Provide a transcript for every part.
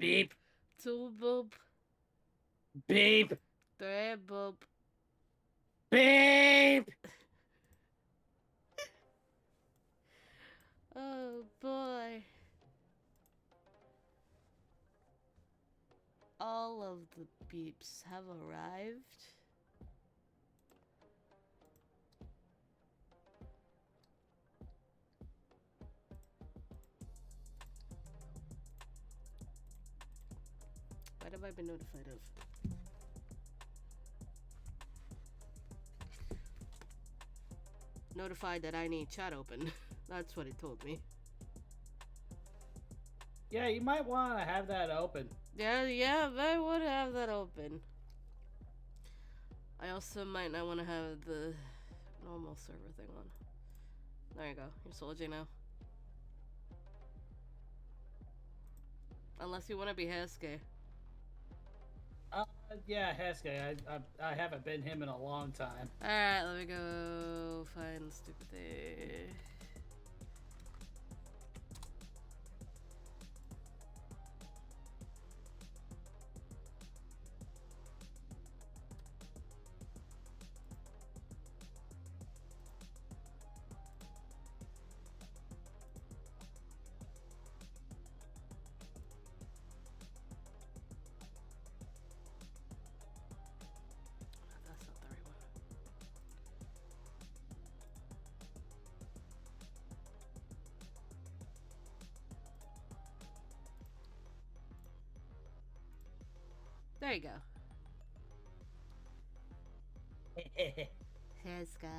Beep. 2 boop. Beep. 3 boop. Beep. Oh boy. All of the beeps have arrived. What have I been notified of? Notified that I need chat open. That's what it told me. Yeah, you might want to have that open. Yeah, I would have that open. I also might not want to have the normal server thing on. There you go. You're Soul now. Unless you want to be Hesuke. Yeah, Hesuke. I haven't been him in a long time. Alright, let me go find the stupid thing. That's not the right one. There you go. Hesuke.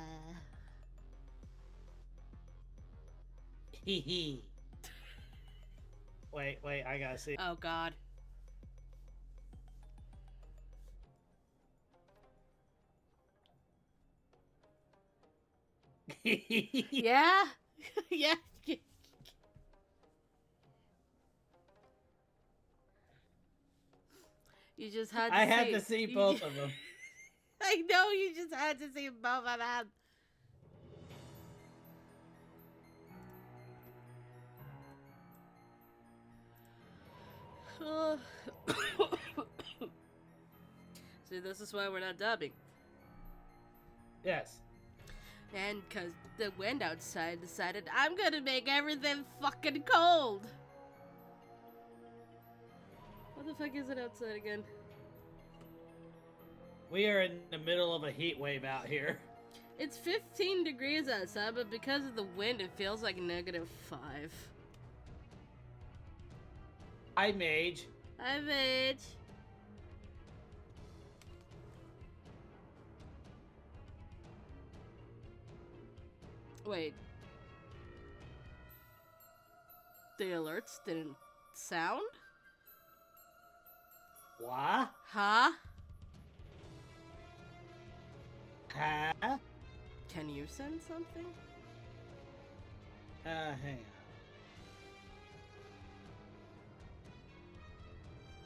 Hee hee. Wait, I gotta see. Oh god. Yeah? Yeah. You just had to I had to see both of them. I know you just had to see both of them. See, this is why we're not dubbing. Yes. And because the wind outside decided I'm gonna make everything fucking cold. What the fuck is it outside again? We are in the middle of a heat wave out here. It's 15 degrees outside, but because of the wind, it feels like -5. Hi, Mage. Hi, Mage. Wait. The alerts didn't sound? What? Huh? Huh? Can you send something? Hang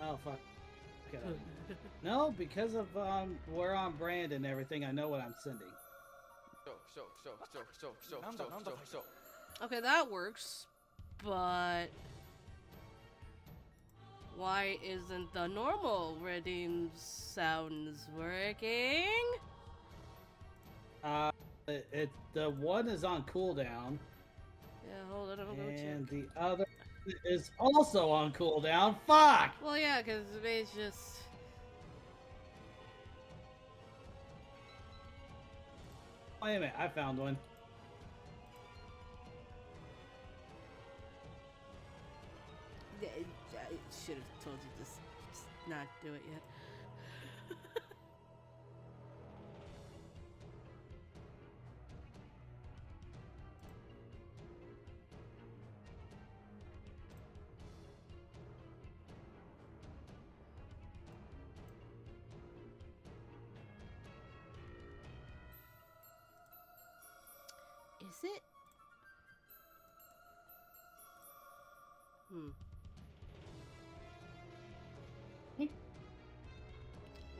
on. Oh, fuck. No, because of we're on brand and everything, I know what I'm sending. Okay, that works. But why isn't the normal redeem sounds working? The one is on cooldown. Yeah, hold on, I'm gonna check. And the other is also on cooldown. Fuck! Well, yeah, because it's just... Wait a minute, I found one. I should have told you to just not do it yet. Is it?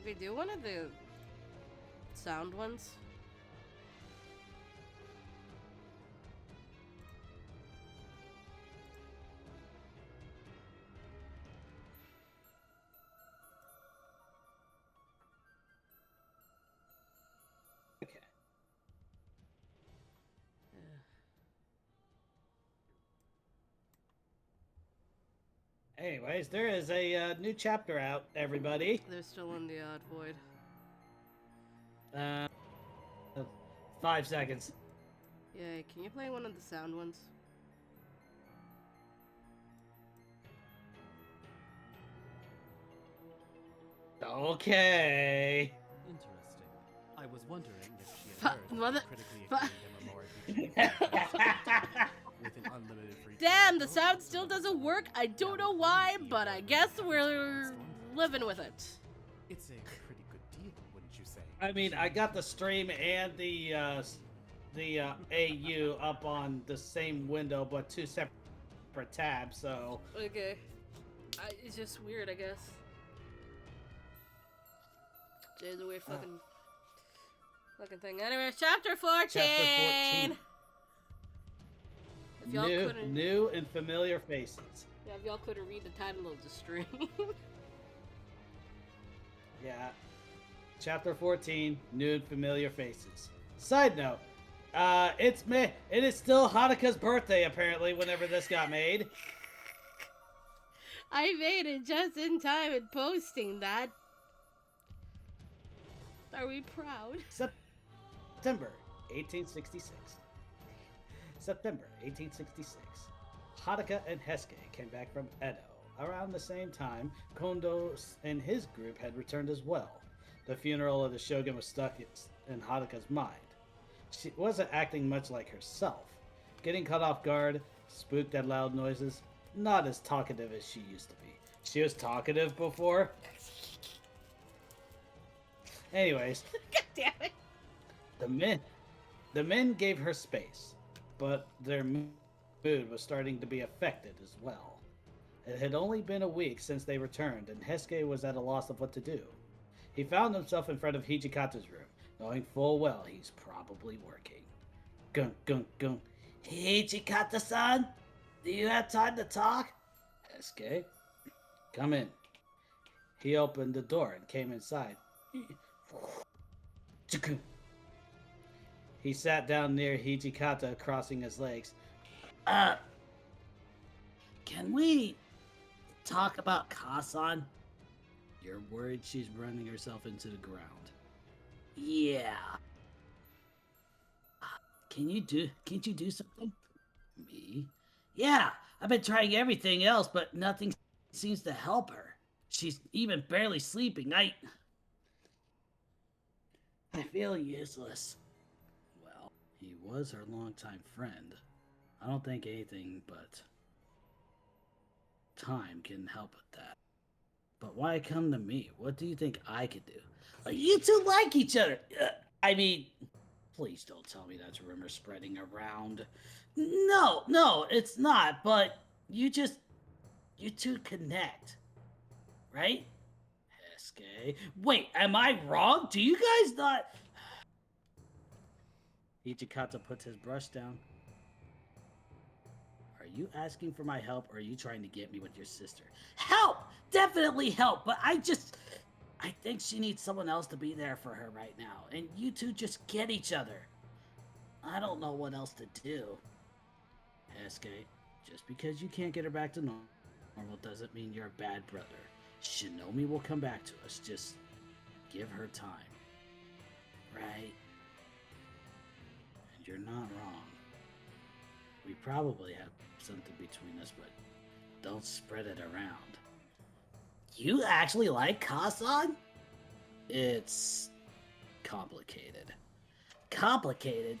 Okay, do one of the sound ones. Anyways, there is a new chapter out, everybody. They're still in the odd void. Uh, 5 seconds. Yeah, can you play one of the sound ones? Okay. Interesting. I was wondering if she had heard Mother- critically acclaimed MMORPG with an unlimited free Damn, the trial. sound still doesn't work. I don't know why, but I guess we're living with it. It's a pretty good deal, wouldn't you say? I mean, I got the stream and the AU up on the same window, but 2 separate tabs. So Okay. It's just weird, I guess. Jay's a weird fucking thing. Anyway, chapter 14! Chapter 14. If y'all couldn't... new and familiar faces. Yeah, if y'all couldn't read the title of the stream. Yeah. Chapter 14, new and familiar faces. Side note, it is still Hanukkah's birthday, apparently, whenever this got made. I made it just in time in posting that. Are we proud? September 1866. September 1866. Haruka and Hesuke came back from Edo. Around the same time, Kondo and his group had returned as well. The funeral of the shogun was stuck in Haruka's mind. She wasn't acting much like herself. Getting caught off guard, spooked at loud noises, not as talkative as she used to be. She was talkative before. Anyways, God damn it. The men gave her space, but their mood was starting to be affected as well. It had only been a week since they returned, and Hesuke was at a loss of what to do. He found himself in front of Hijikata's room, knowing full well he's probably working. Gunk, gunk, gunk. Hijikata-san, do you have time to talk? Hesuke, come in. He opened the door and came inside. He sat down near Hijikata, crossing his legs. Can we talk about Kasan? You're worried she's running herself into the ground. Yeah. Can't you do something? Me? Yeah, I've been trying everything else, but nothing seems to help her. She's even barely sleeping. I feel useless. Well, he was her longtime friend. I don't think anything but time can help with that. But why come to me? What do you think I could do? You two like each other. I mean, please don't tell me that's rumor spreading around. No, it's not. But you two connect, right? Hesuke. Wait, am I wrong? Do you guys not? Hijikata puts his brush down. Are you asking for my help, or are you trying to get me with your sister? Help! Definitely help, but I think she needs someone else to be there for her right now, and you two just get each other. I don't know what else to do. Hesuke, just because you can't get her back to normal doesn't mean you're a bad brother. Shinomi will come back to us, just give her time. Right? And you're not wrong. We probably have something between us, but don't spread it around. You actually like Kasan? It's complicated. Complicated?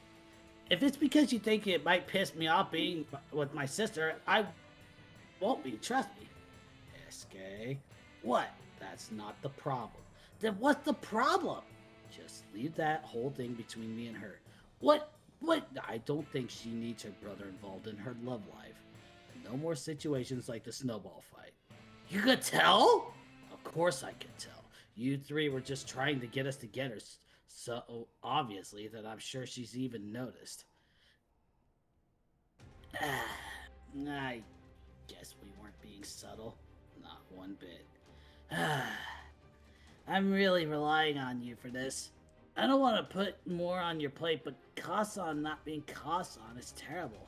If it's because you think it might piss me off being with my sister, I won't be, trust me. Hesuke. What? That's not the problem. Then what's the problem? Just leave that whole thing between me and her. What? I don't think she needs her brother involved in her love life. No more situations like the snowball fight. You could tell? Of course I could tell. You three were just trying to get us together, so obviously that I'm sure she's even noticed. I guess we weren't being subtle. Not one bit. I'm really relying on you for this. I don't want to put more on your plate, but Kasan not being Kasan is terrible.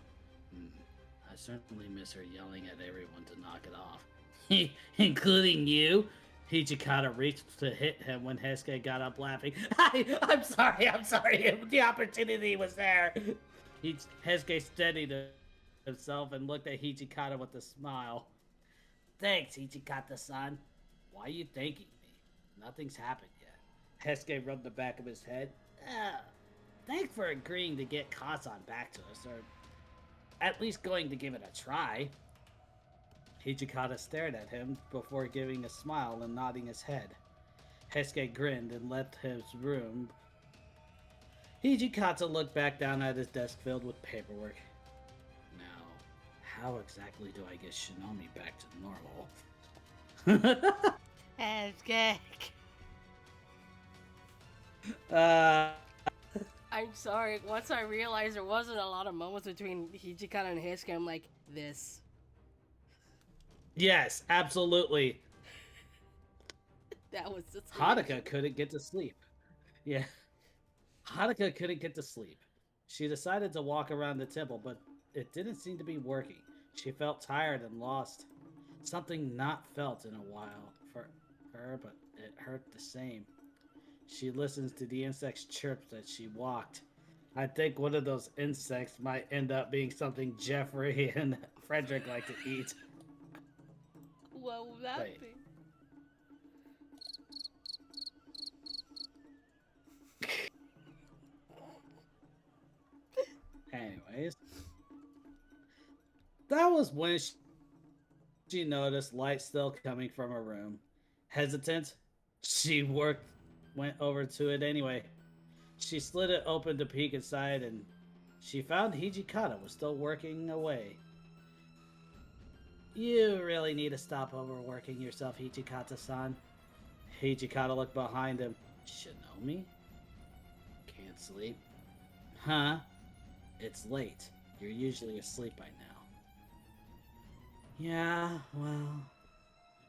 I certainly miss her yelling at everyone to knock it off. Including you? Hijikata reached to hit him when Hesuke got up laughing. I'm sorry. The opportunity was there. Hesuke steadied himself and looked at Hijikata with a smile. Thanks, Hijikata-san. Why are you thanking me? Nothing's happened yet. Hesuke rubbed the back of his head. Thanks for agreeing to get Kazan back to us, or at least going to give it a try. Hijikata stared at him before giving a smile and nodding his head. Hesuke grinned and left his room. Hijikata looked back down at his desk filled with paperwork. Now, how exactly do I get Shinomi back to normal? Hesuke. I'm sorry. Once I realized there wasn't a lot of moments between Hijikata and Hesuke, I'm like, this. Yes, absolutely. That was just Haruka couldn't get to sleep. Yeah. Haruka couldn't get to sleep. She decided to walk around the temple, but it didn't seem to be working. She felt tired and lost. Something not felt in a while for her, but it hurt the same. She listens to the insects chirp as she walked. I think one of those insects might end up being something Jeffrey and Frederick like to eat. What would that Wait. be? Anyways, that was when she noticed light still coming from her room. Hesitant, she went over to it anyway. She slid it open to peek inside, and she found Hijikata was still working away. You really need to stop overworking yourself, Hijikata-san. Hijikata looked behind him. Shinomi? Can't sleep? Huh? It's late. You're usually asleep by now. Yeah, well...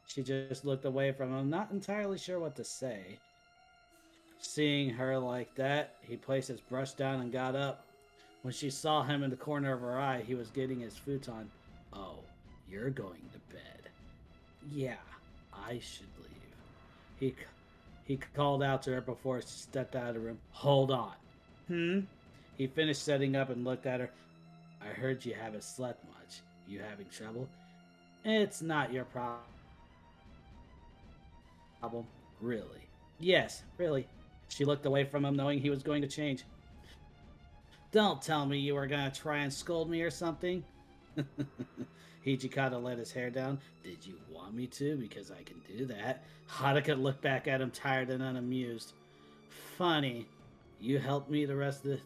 She just looked away from him, not entirely sure what to say. Seeing her like that, he placed his brush down and got up. When she saw him in the corner of her eye, he was getting his futon. Oh, you're going to bed. Yeah, I should leave. He called out to her before she stepped out of the room. Hold on. He finished setting up and looked at her. I heard you haven't slept much. You having trouble? It's not your problem. Really? Yes, really. She looked away from him, knowing he was going to change. Don't tell me you were going to try and scold me or something. Hijikata let his hair down. Did you want me to? Because I can do that. Haruka looked back at him, tired and unamused. Funny. You helped me rest the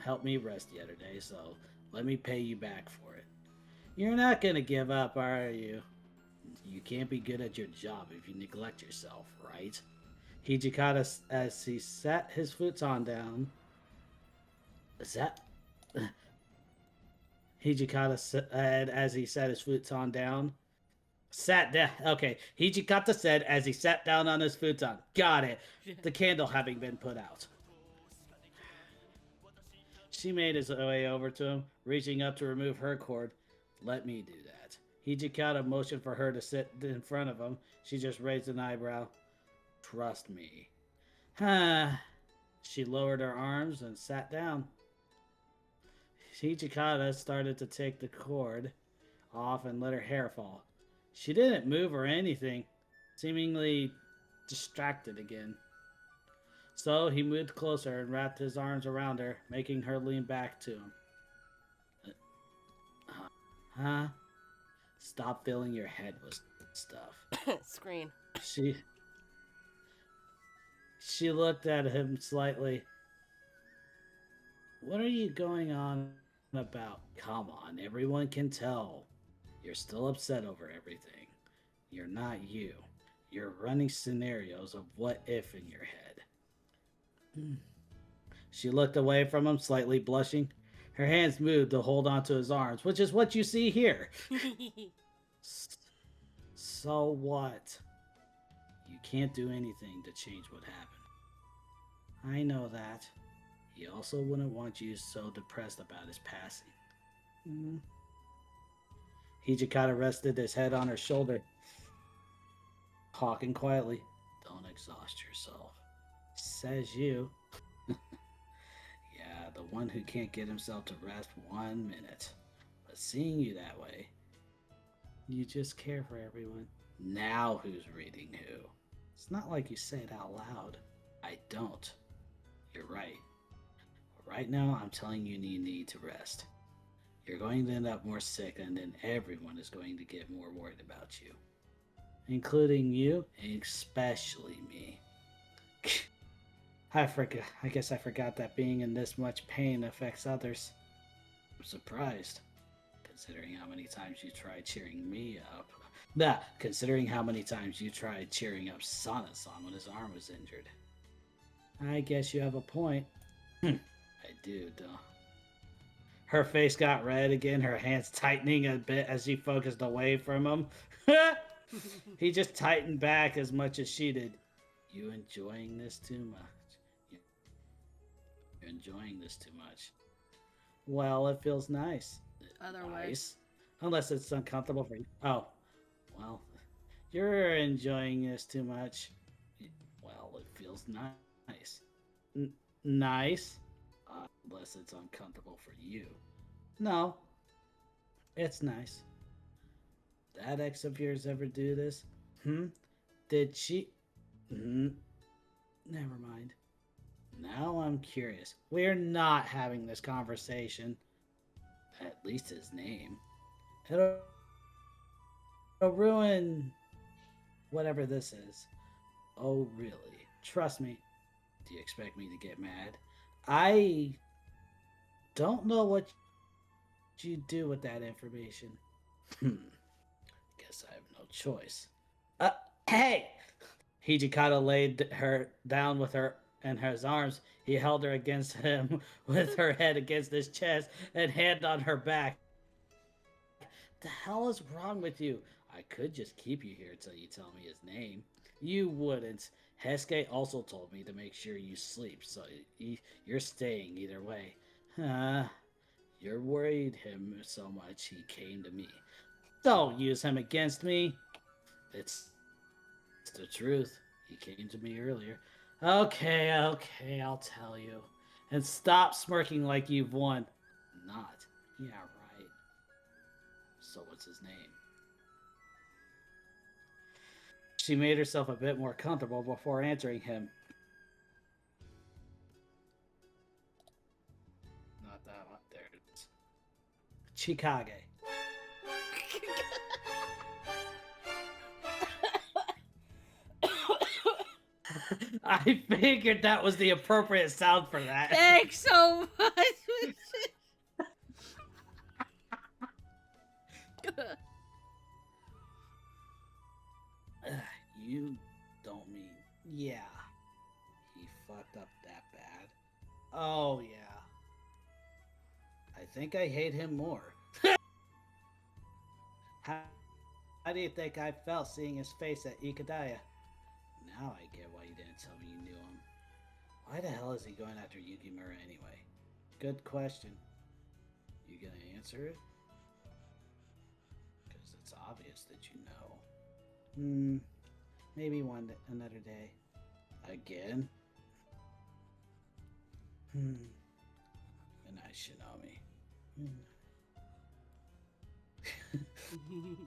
other day, so let me pay you back for it. You're not going to give up, are you? You can't be good at your job if you neglect yourself, right? Hijikata, as he sat his futon down... Hijikata said as he sat his futon down. Sat down. Okay. Hijikata said as he sat down on his futon. Got it. The candle having been put out. She made his way over to him, reaching up to remove her cord. Let me do that. Hijikata motioned for her to sit in front of him. She just raised an eyebrow. Trust me. She lowered her arms and sat down. Hijikata started to take the cord off and let her hair fall. She didn't move or anything, seemingly distracted again. So he moved closer and wrapped his arms around her, making her lean back to him. Huh? Stop filling your head with stuff. Screen. She looked at him slightly. What are you going on about? Come on, everyone can tell. You're still upset over everything. You're not you. You're running scenarios of what if in your head. She looked away from him, slightly blushing. Her hands moved to hold onto his arms, which is what you see here. So what? You can't do anything to change what happened. I know that. He also wouldn't want you so depressed about his passing. Hijikata rested his head on her shoulder. talking quietly. Don't exhaust yourself. Says you. Yeah, the one who can't get himself to rest 1 minute. But seeing you that way, you just care for everyone. Now who's reading who? It's not like you say it out loud. I don't. You're right. Right now, I'm telling you need to rest. You're going to end up more sick, and then everyone is going to get more worried about you. Including you, and especially me. I forgot. I guess I forgot that being in this much pain affects others. I'm surprised, considering how many times you tried cheering me up. Nah, considering how many times you tried cheering up Sana-san when his arm was injured. I guess you have a point. I do, though. Her face got red again, her hands tightening a bit as she focused away from him. He just tightened back as much as she did. You enjoying this too much? You're enjoying this too much. Well, it feels nice. Otherwise. Nice. Unless it's uncomfortable for you. Oh, well, you're enjoying this too much. Well, it feels nice. Nice? Unless it's uncomfortable for you. No, it's nice. That ex of yours ever do this? Did she? Never mind. Now I'm curious. We're not having this conversation. At least his name. It'll ruin whatever this is. Oh, really? Trust me. Do you expect me to get mad? I don't know what you do with that information. Guess I have no choice. Hey! Hijikata laid her down with her in his arms. He held her against him with her head against his chest and hand on her back. The hell is wrong with you? I could just keep you here until you tell me his name. You wouldn't. Hesuke also told me to make sure you sleep, so you're staying either way. You're worried him so much he came to me. Don't use him against me. It's the truth. He came to me earlier. Okay, I'll tell you. And stop smirking like you've won. Not. Yeah, right. So what's his name? She made herself a bit more comfortable before answering him. Not that one. There it is. Chikage. I figured that was the appropriate sound for that. Thanks so much. You don't mean, yeah, he fucked up that bad. Oh, yeah. I think I hate him more. How do you think I felt seeing his face at Ikadaya? Now I get why you didn't tell me you knew him. Why the hell is he going after Yukimura anyway? Good question. You gonna answer it? Because it's obvious that you know. Maybe another day. Again? And I Shinomi.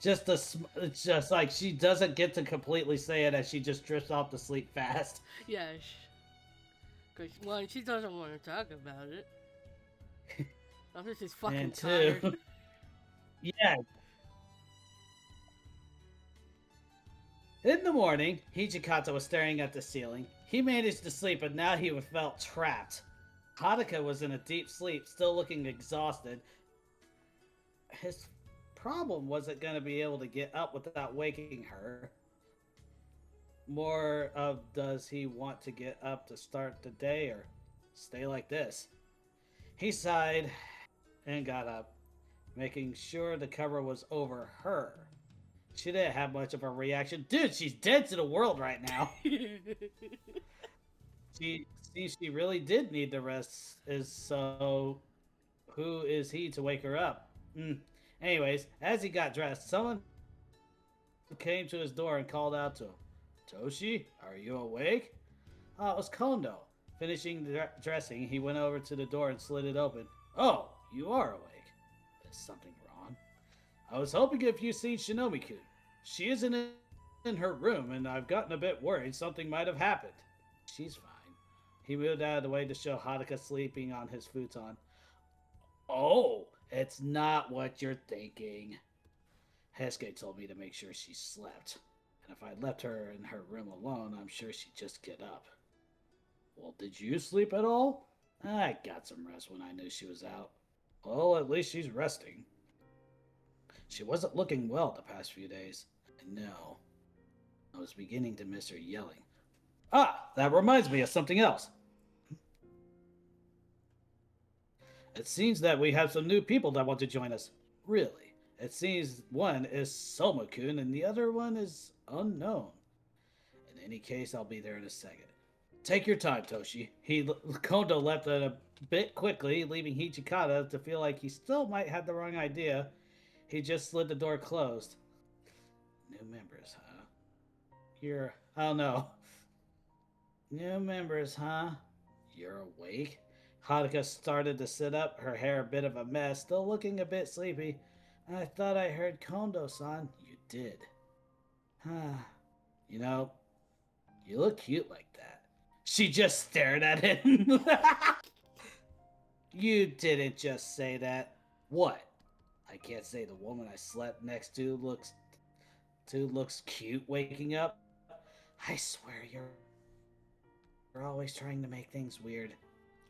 It's just like she doesn't get to completely say it as she just drifts off to sleep fast. Yeah, because one, she doesn't want to talk about it. After she's fucking And tired. two, yeah. In the morning, Hijikata was staring at the ceiling. He managed to sleep, but now he felt trapped. Haruka was in a deep sleep, still looking exhausted. His problem wasn't going to be able to get up without waking her. More of does he want to get up to start the day or stay like this? He sighed and got up, making sure the cover was over her. She didn't have much of a reaction. Dude, she's dead to the world right now. She really did need the rest. So who is he to wake her up? Anyways, as he got dressed, someone came to his door and called out to him. Toshi, are you awake? Oh, it was Kondo. Finishing dressing, he went over to the door and slid it open. Oh, you are awake. Is something wrong? I was hoping if you seen Shinomi-kun. She isn't in her room, and I've gotten a bit worried something might have happened. She's fine. He moved out of the way to show Haruka sleeping on his futon. Oh, it's not what you're thinking. Hesuke told me to make sure she slept. And if I left her in her room alone, I'm sure she'd just get up. Well, did you sleep at all? I got some rest when I knew she was out. Well, at least she's resting. She wasn't looking well the past few days. I know. I was beginning to miss her yelling. Ah, that reminds me of something else. It seems that we have some new people that want to join us. Really? It seems one is Soma-kun and the other one is unknown. In any case, I'll be there in a second. Take your time, Toshi. Kondo left a bit quickly, leaving Hijikata to feel like he still might have the wrong idea. He just slid the door closed. New members, huh? I don't know. New members, huh? You're awake? Haruka started to sit up, her hair a bit of a mess, still looking a bit sleepy. I thought I heard Kondo-san. You did. You know, you look cute like that. She just stared at him. You didn't just say that. What? I can't say the woman I slept next to looks cute waking up. I swear you're always trying to make things weird.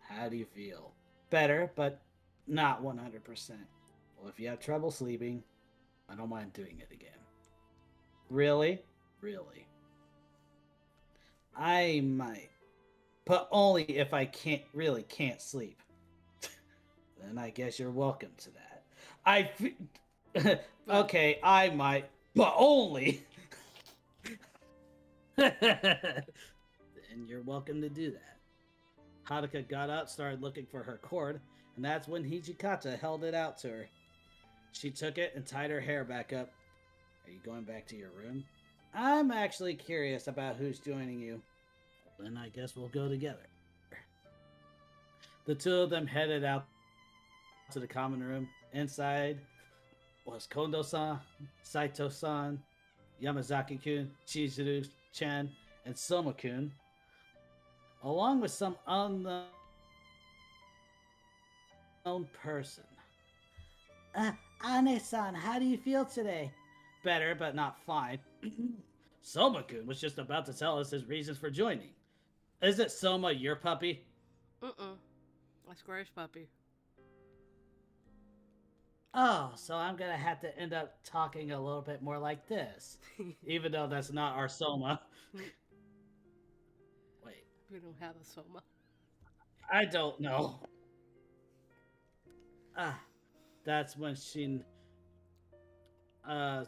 How do you feel? Better, but not 100%. Well, if you have trouble sleeping, I don't mind doing it again. Really? Really? I might. But only if I really can't sleep. Then I guess you're welcome to that. Okay, I might, but only. Then you're welcome to do that. Haruka got up, started looking for her cord, and that's when Hijikata held it out to her. She took it and tied her hair back up. Are you going back to your room? I'm actually curious about who's joining you. Then I guess we'll go together. The two of them headed out to the common room. Inside was Kondo-san, Saito-san, Yamazaki-kun, Chizuru-chan, and Soma-kun, along with some unknown person. Ane-san, how do you feel today? Better, but not fine. Soma-kun was just about to tell us his reasons for joining. Is it Soma your puppy? That's Grace puppy. Oh, so I'm gonna have to end up talking a little bit more like this. Even though that's not our Soma. Wait. We don't have a Soma. I don't know. That's when Haruka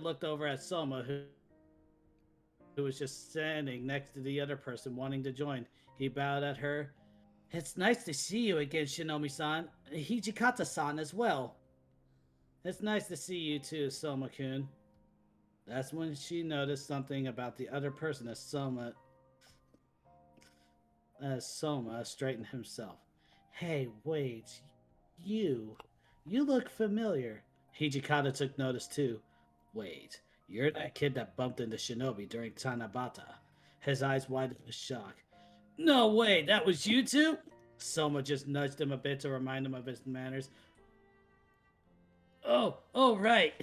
looked over at Soma, who was just standing next to the other person wanting to join. He bowed at her. It's nice to see you again, Shinomi-san. Hijikata-san as well. It's nice to see you too, Soma-kun. That's when she noticed something about the other person as Soma straightened himself. Hey, wait. You look familiar. Hijikata took notice too. Wait, you're that kid that bumped into Shinobi during Tanabata. His eyes widened with shock. No way, that was you two? Soma just nudged him a bit to remind him of his manners. Oh, right.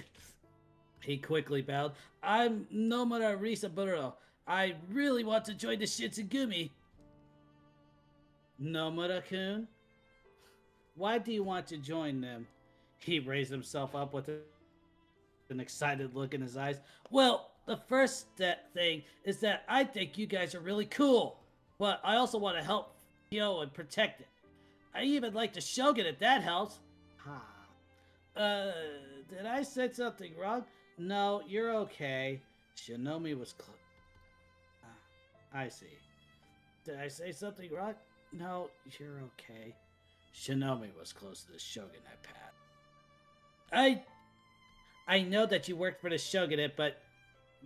He quickly bowed. I'm Nomura Risaburo. I really want to join the Shitsugumi. Nomura-kun? Why do you want to join them? He raised himself up with an excited look in his eyes. Well, the first thing is that I think you guys are really cool. But I also want to help Kyo and protect it. I even like the Shogun if that helps. Did I say something wrong? No, you're okay. Shinomi was I see. Did I say something wrong? No, you're okay. Shinomi was close to the Shogunate path. I know that you worked for the Shogunate, but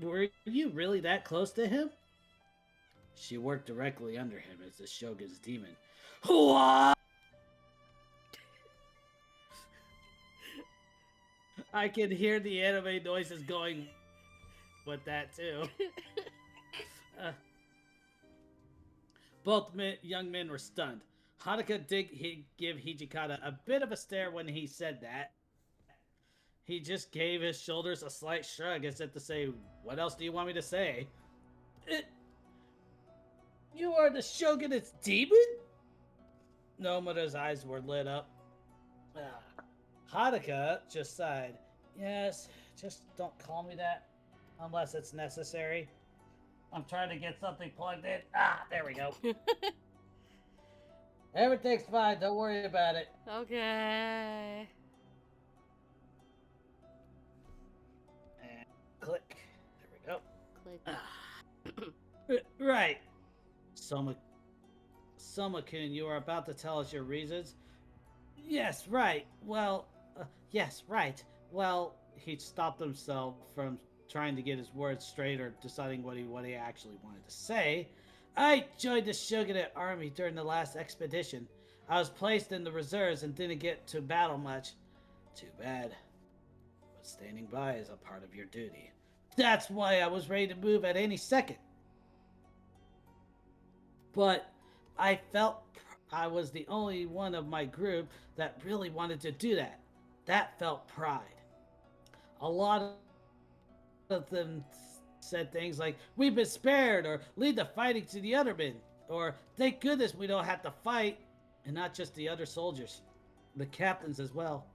Were you really that close to him? She worked directly under him as the Shogun's demon. What? I can hear the anime noises going with that too. Uh, both young men were stunned. Hanukkah did give Hijikata a bit of a stare when he said that. He just gave his shoulders a slight shrug as if to say, "What else do you want me to say?" It, you are the Shogun's demon? Nomada's eyes were lit up. Hanukkah just sighed. Yes, just don't call me that unless it's necessary. I'm trying to get something plugged in. There we go. Everything's fine. Don't worry about it. Okay. And click. There we go. Click. Right. Soma-kun, you are about to tell us your reasons? Yes, right. Well, yes, right. Well, he stopped himself from trying to get his words straight or deciding what he actually wanted to say. I joined the Shogunate army during the last expedition. I was placed in the reserves and didn't get to battle much. Too bad. But standing by is a part of your duty. That's why I was ready to move at any second. But I felt I was the only one of my group that really wanted to do that. That felt pride. A lot of them said things like, "We've been spared," or "Lead the fighting to the other men," or "Thank goodness we don't have to fight," and not just the other soldiers, the captains as well.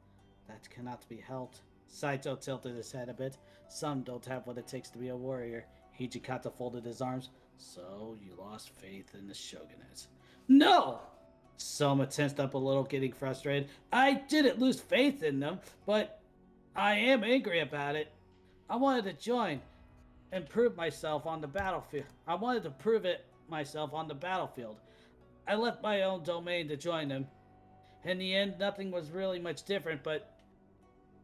That cannot be helped. Saito tilted his head a bit. Some don't have what it takes to be a warrior. Hijikata folded his arms. So you lost faith in the shogunates? No! Soma tensed up a little, getting frustrated. I didn't lose faith in them, but I am angry about it. I wanted to join and prove myself on the battlefield. I wanted to prove it myself on the battlefield. I left my own domain to join them. In the end, nothing was really much different, but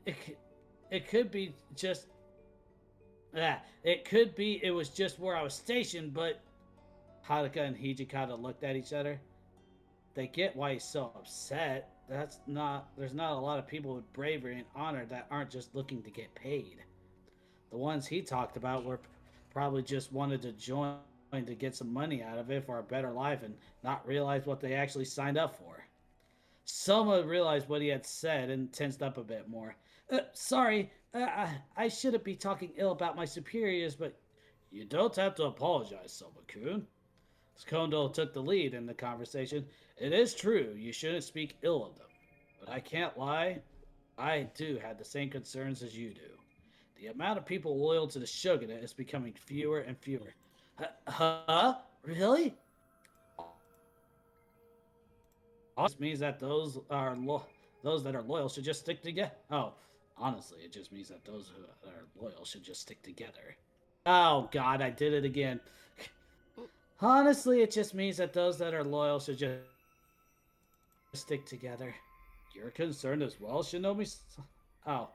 it could be just it was just where I was stationed, but Haruka and Hijikata looked at each other. They get why he's so upset. There's not a lot of people with bravery and honor that aren't just looking to get paid. The ones he talked about were probably just wanted to join to get some money out of it for a better life and not realize what they actually signed up for. Soma realized what he had said and tensed up a bit more. Sorry, I shouldn't be talking ill about my superiors, but you don't have to apologize, Soma-kun. Kondo took the lead in the conversation. It is true, you shouldn't speak ill of them. But I can't lie, I too had the same concerns as you do. The amount of people loyal to the shogunate is becoming fewer and fewer. Huh? Really? This means that those that are loyal should just stick together. Oh, honestly, it just means that those who are loyal should just stick together. Oh God, I did it again. Honestly, it just means that those that are loyal should just stick together. You're concerned as well, Shinobi? Oh,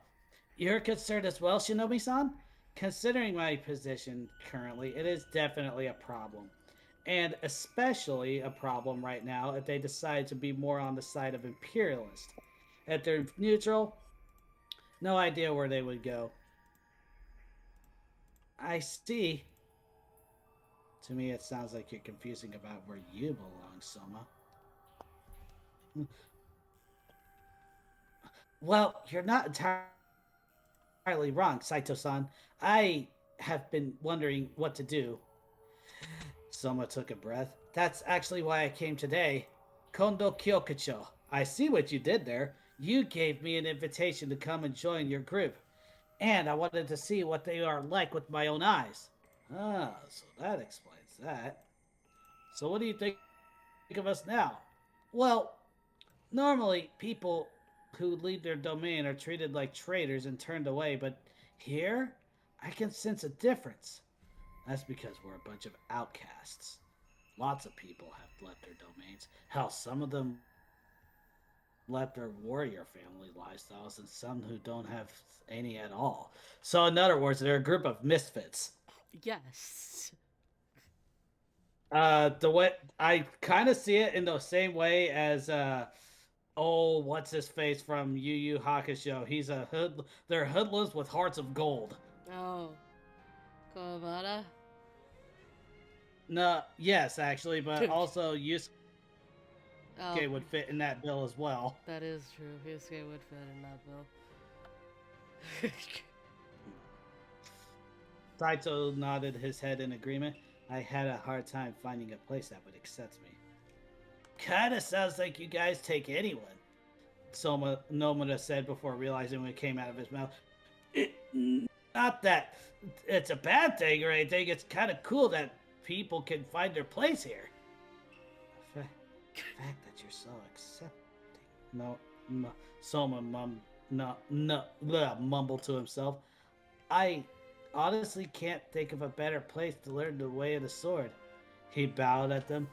you're concerned as well, Shinobi-san? Considering my position currently, it is definitely a problem. And especially a problem right now if they decide to be more on the side of imperialist. If they're neutral, no idea where they would go. I see. To me, it sounds like you're confusing about where you belong, Soma. Well, you're not entirely wrong, Saito-san. I have been wondering what to do. Soma took a breath. That's actually why I came today. Kondo Kyokucho. I see what you did there. You gave me an invitation to come and join your group. And I wanted to see what they are like with my own eyes. Ah, so that explains that. So what do you think of us now? Well, normally people who leave their domain are treated like traitors and turned away, but here, I can sense a difference. That's because we're a bunch of outcasts. Lots of people have left their domains. Hell, some of them left their warrior family lifestyles and some who don't have any at all. So, in other words, they're a group of misfits. Yes. The way I kind of see it in the same way as oh, what's his face from Yu Yu Hakusho? He's a hood. They're hoodlums with hearts of gold. Oh. Kawabata? No, yes, actually, but also Yusuke Oh, would fit in that bill as well. that is true. Yusuke would fit in that bill. Saito nodded his head in agreement. I had a hard time finding a place that would accept me. Kinda sounds like you guys take anyone, Nomura said before realizing what came out of his mouth. Not that it's a bad thing or anything, it's kind of cool that people can find their place here. The fact that you're so accepting. Soma mumbled to himself. I honestly can't think of a better place to learn the way of the sword. He bowed at them.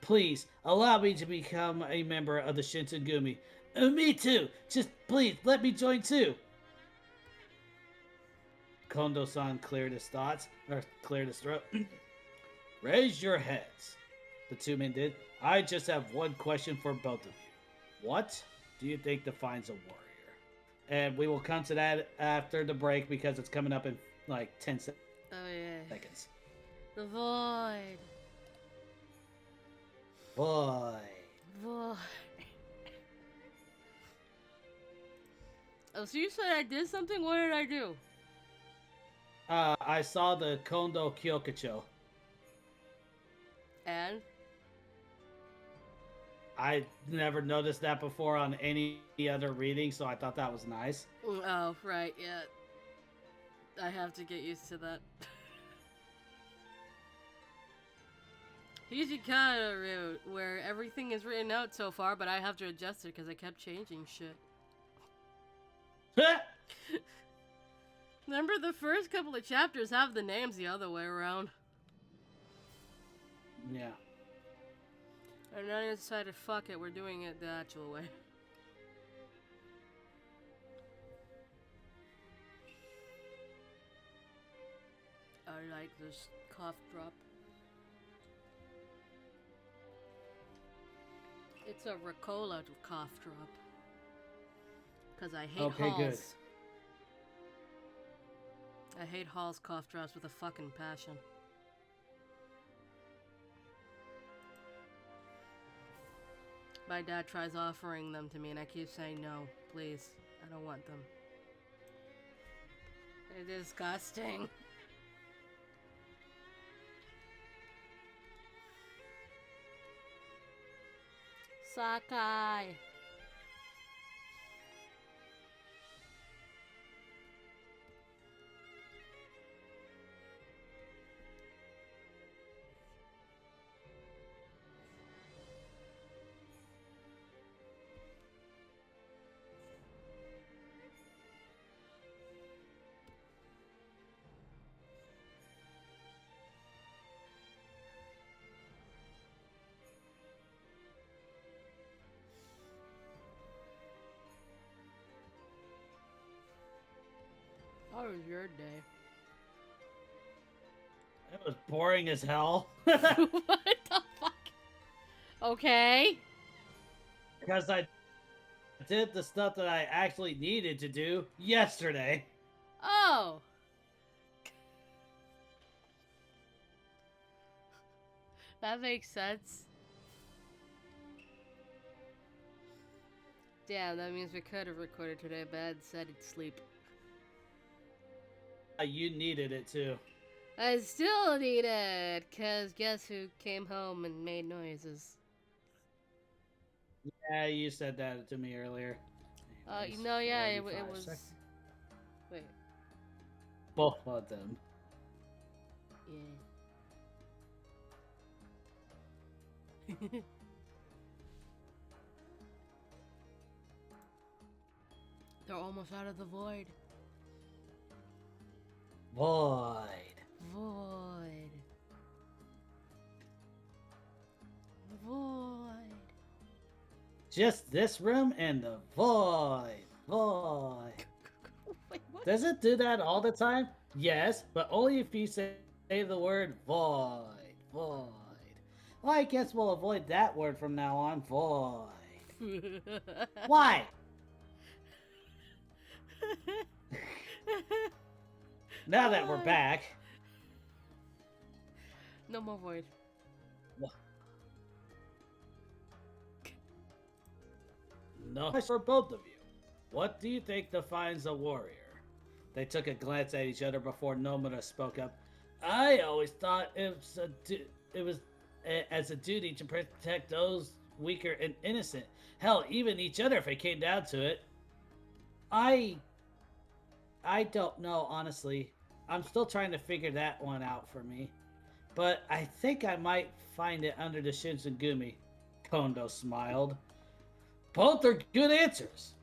Please, allow me to become a member of the Shinsengumi. Me too! Just please, let me join too! Kondo-san cleared his throat. Raise your heads. The two men did. I just have one question for both of you. What do you think defines a warrior? And we will come to that after the break because it's coming up in like 10 seconds. Oh, yeah. The void. Boy. Void. Oh, so you said I did something? What did I do? I saw the Kondo Kyokucho. And? I never noticed that before on any other reading, so I thought that was nice. Oh, right, yeah. I have to get used to that. Hijikata route, where everything is written out so far, but I have to adjust it because I kept changing shit. Remember, the first couple of chapters have the names the other way around. Yeah. And then I decided, fuck it, we're doing it the actual way. I like this cough drop. It's a Ricola cough drop. Because I hate Okay, Halls. good. I hate Hall's cough drops with a fucking passion. My dad tries offering them to me and I keep saying no, please. I don't want them. They're disgusting. Sakai. How was your day? It was boring as hell. What the fuck? Okay. Because I did the stuff that I actually needed to do yesterday. Oh. That makes sense. Damn, that means we could have recorded today, but I said it'd sleep. You needed it too. I still need it, cause guess who came home and made noises? Yeah, you said that to me earlier. Anyways, No, yeah, it 45 was. seconds. Wait, Both of them. yeah. They're almost out of the void. Void. Void. Void. Just this room and the void. Void. Wait, what? Does it do that all the time? Yes, but only if you say the word void. Void. Well, I guess we'll avoid that word from now on. Void. Why? Now that we're back. No more void. No, for both of you. What do you think defines a warrior? They took a glance at each other before Nomura spoke up. I always thought it was as a duty to protect those weaker and innocent. Hell, even each other if it came down to it. I don't know, honestly. I'm still trying to figure that one out for me. But I think I might find it under the Shinsengumi. Kondo smiled. Both are good answers.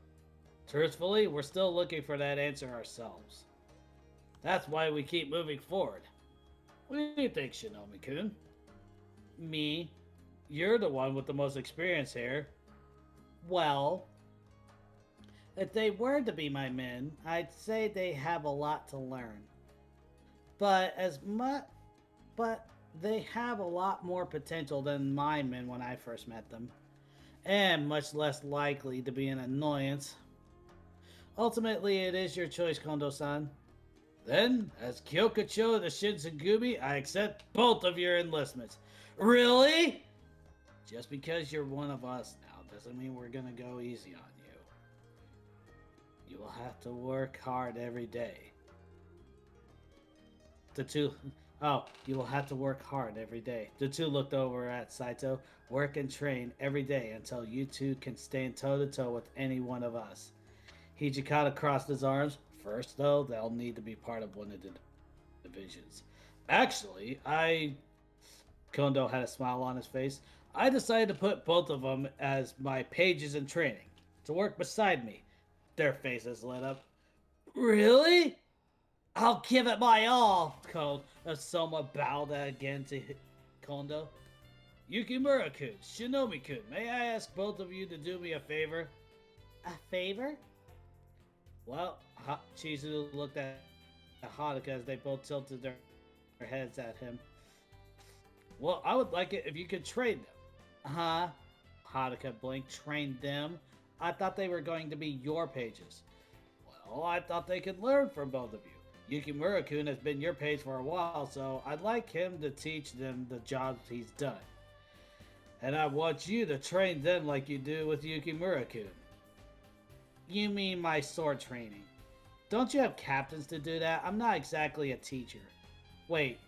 Truthfully, we're still looking for that answer ourselves. That's why we keep moving forward. What do you think, Shinomi-kun? Me? You're the one with the most experience here. Well, if they were to be my men, I'd say they have a lot to learn. But they have a lot more potential than my men when I first met them. And much less likely to be an annoyance. Ultimately, it is your choice, Kondo-san. Then, as Kyokucho of the Shinsengumi, I accept both of your enlistments. Really? Just because you're one of us now doesn't mean we're gonna go easy on you. You will have to work hard every day. You will have to work hard every day. The two looked over at Saito. Work and train every day until you two can stand toe-to-toe with any one of us. Hijikata crossed his arms. First, though, they'll need to be part of one of the divisions. Actually, Kondo had a smile on his face. I decided to put both of them as my pages in training, to work beside me. Their faces lit up. Really? I'll give it my all, called Soma bowed again to Kondo. Yukimura-kun, Shinomi-kun, may I ask both of you to do me a favor? A favor? Well, Chizu looked at Haruka as they both tilted their heads at him. Well, I would like it if you could train them. Huh? Haruka blinked. Train them? I thought they were going to be your pages. Well, I thought they could learn from both of you. Yukimura-kun has been your page for a while, so I'd like him to teach them the jobs he's done. And I want you to train them like you do with Yukimura-kun. You mean my sword training? Don't you have captains to do that? I'm not exactly a teacher. Wait,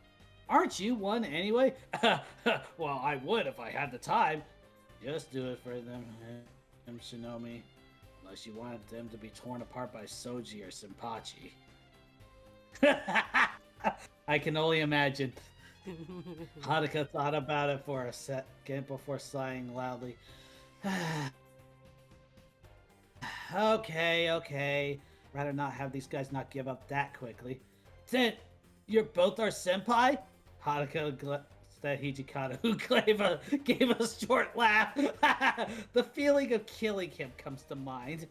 aren't you one anyway? Well, I would if I had the time. Just do it for them, Shinomi. Unless you wanted them to be torn apart by Soji or Senpachi. I can only imagine. Haruka thought about it for a second before sighing loudly. Okay. Rather not have these guys not give up that quickly. Then, you're both our senpai? Haruka at Hijikata, who gave a short laugh. The feeling of killing him comes to mind.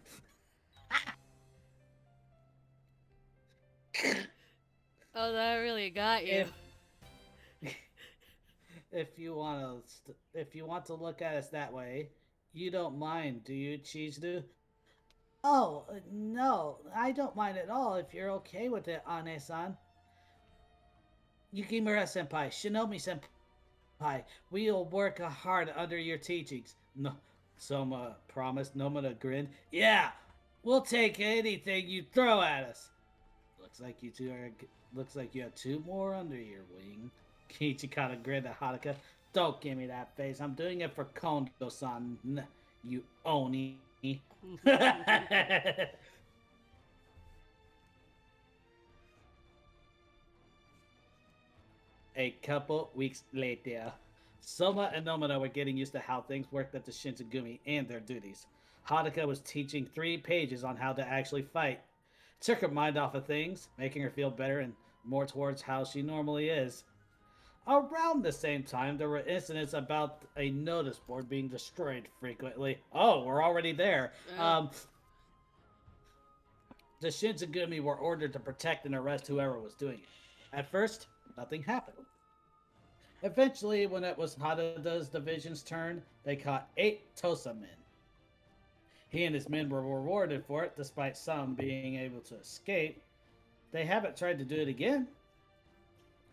Oh, that really got you. If you want to look at us that way, you don't mind, do you, Chizu? Oh, no, I don't mind at all if you're okay with it, Ane-san. Yukimura-senpai, Shinomi-senpai, we'll work hard under your teachings. No, Soma promised. Nomura grinned. Yeah, we'll take anything you throw at us. Looks like you have two more under your wing. Hijikata grinned at Haruka. Don't give me that face. I'm doing it for Kondo-san, you oni. A couple weeks later, Soma and Nomura were getting used to how things worked at the Shinsengumi and their duties. Haruka was teaching 3 pages on how to actually fight. Took her mind off of things, making her feel better and more towards how she normally is. Around the same time, there were incidents about a notice board being destroyed frequently. Oh, we're already there. The Shinzagumi were ordered to protect and arrest whoever was doing it. At first, nothing happened. Eventually, when it was Hanada's division's turn, they caught 8 Tosa men. He and his men were rewarded for it, despite some being able to escape. They haven't tried to do it again.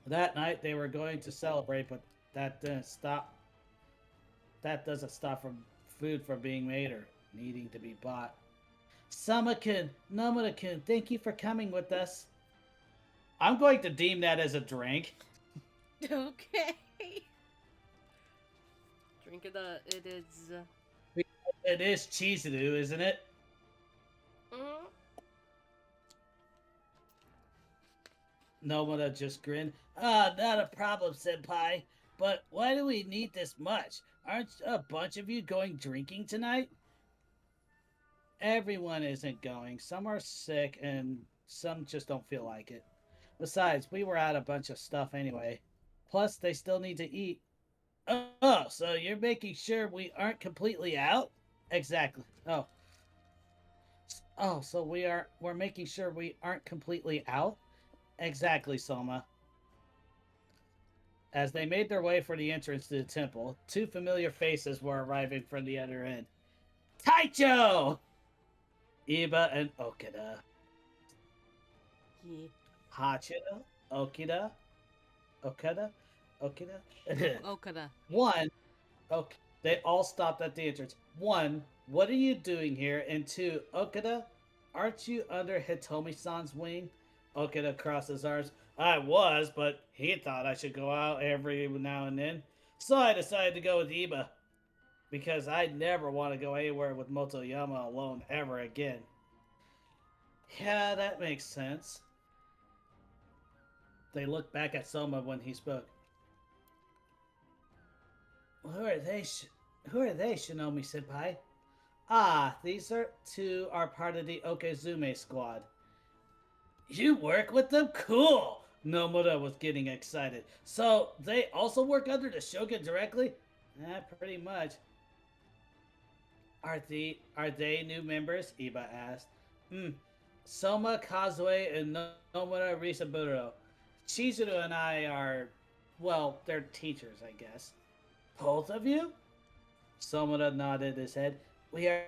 That night, they were going to celebrate, but that didn't stop. That doesn't stop from food from being made or needing to be bought. Sama-kun, Nomura-kun, thank you for coming with us. I'm going to deem that as a drink. Okay. Drink it. It is. It is Chizuru, isn't it? Mm-hmm. Nomura just grinned. Ah, not a problem, senpai. But why do we need this much? Aren't a bunch of you going drinking tonight? Everyone isn't going. Some are sick and some just don't feel like it. Besides, we were out a bunch of stuff anyway. Plus, they still need to eat. Oh, so you're making sure we aren't completely out? Exactly. Oh, so we're making sure we aren't completely out? Exactly, Soma. As they made their way for the entrance to the temple, 2 familiar faces were arriving from the other end. Taicho! Iba and Okada. Yeah. Hachida? Okada? Okada? Okada. One, okay, they all stopped at the entrance. 1, what are you doing here? And 2, Okada, aren't you under Hitomi-san's wing? Okada crossed his arms. I was, but he thought I should go out every now and then. So I decided to go with Iba. Because I never want to go anywhere with Motoyama alone ever again. Yeah, that makes sense. They looked back at Soma when he spoke. Who are they, Shinomi-senpai? Ah, these 2 are part of the Okezume squad. You work with them? Cool! Nomura was getting excited. So, they also work under the Shogun directly? Pretty much. Are they new members? Iba asked. Soma, Kazue, and Nomura Risaburo. Chizuru and I are, well, they're teachers, I guess. Both of you? Somura nodded his head. We are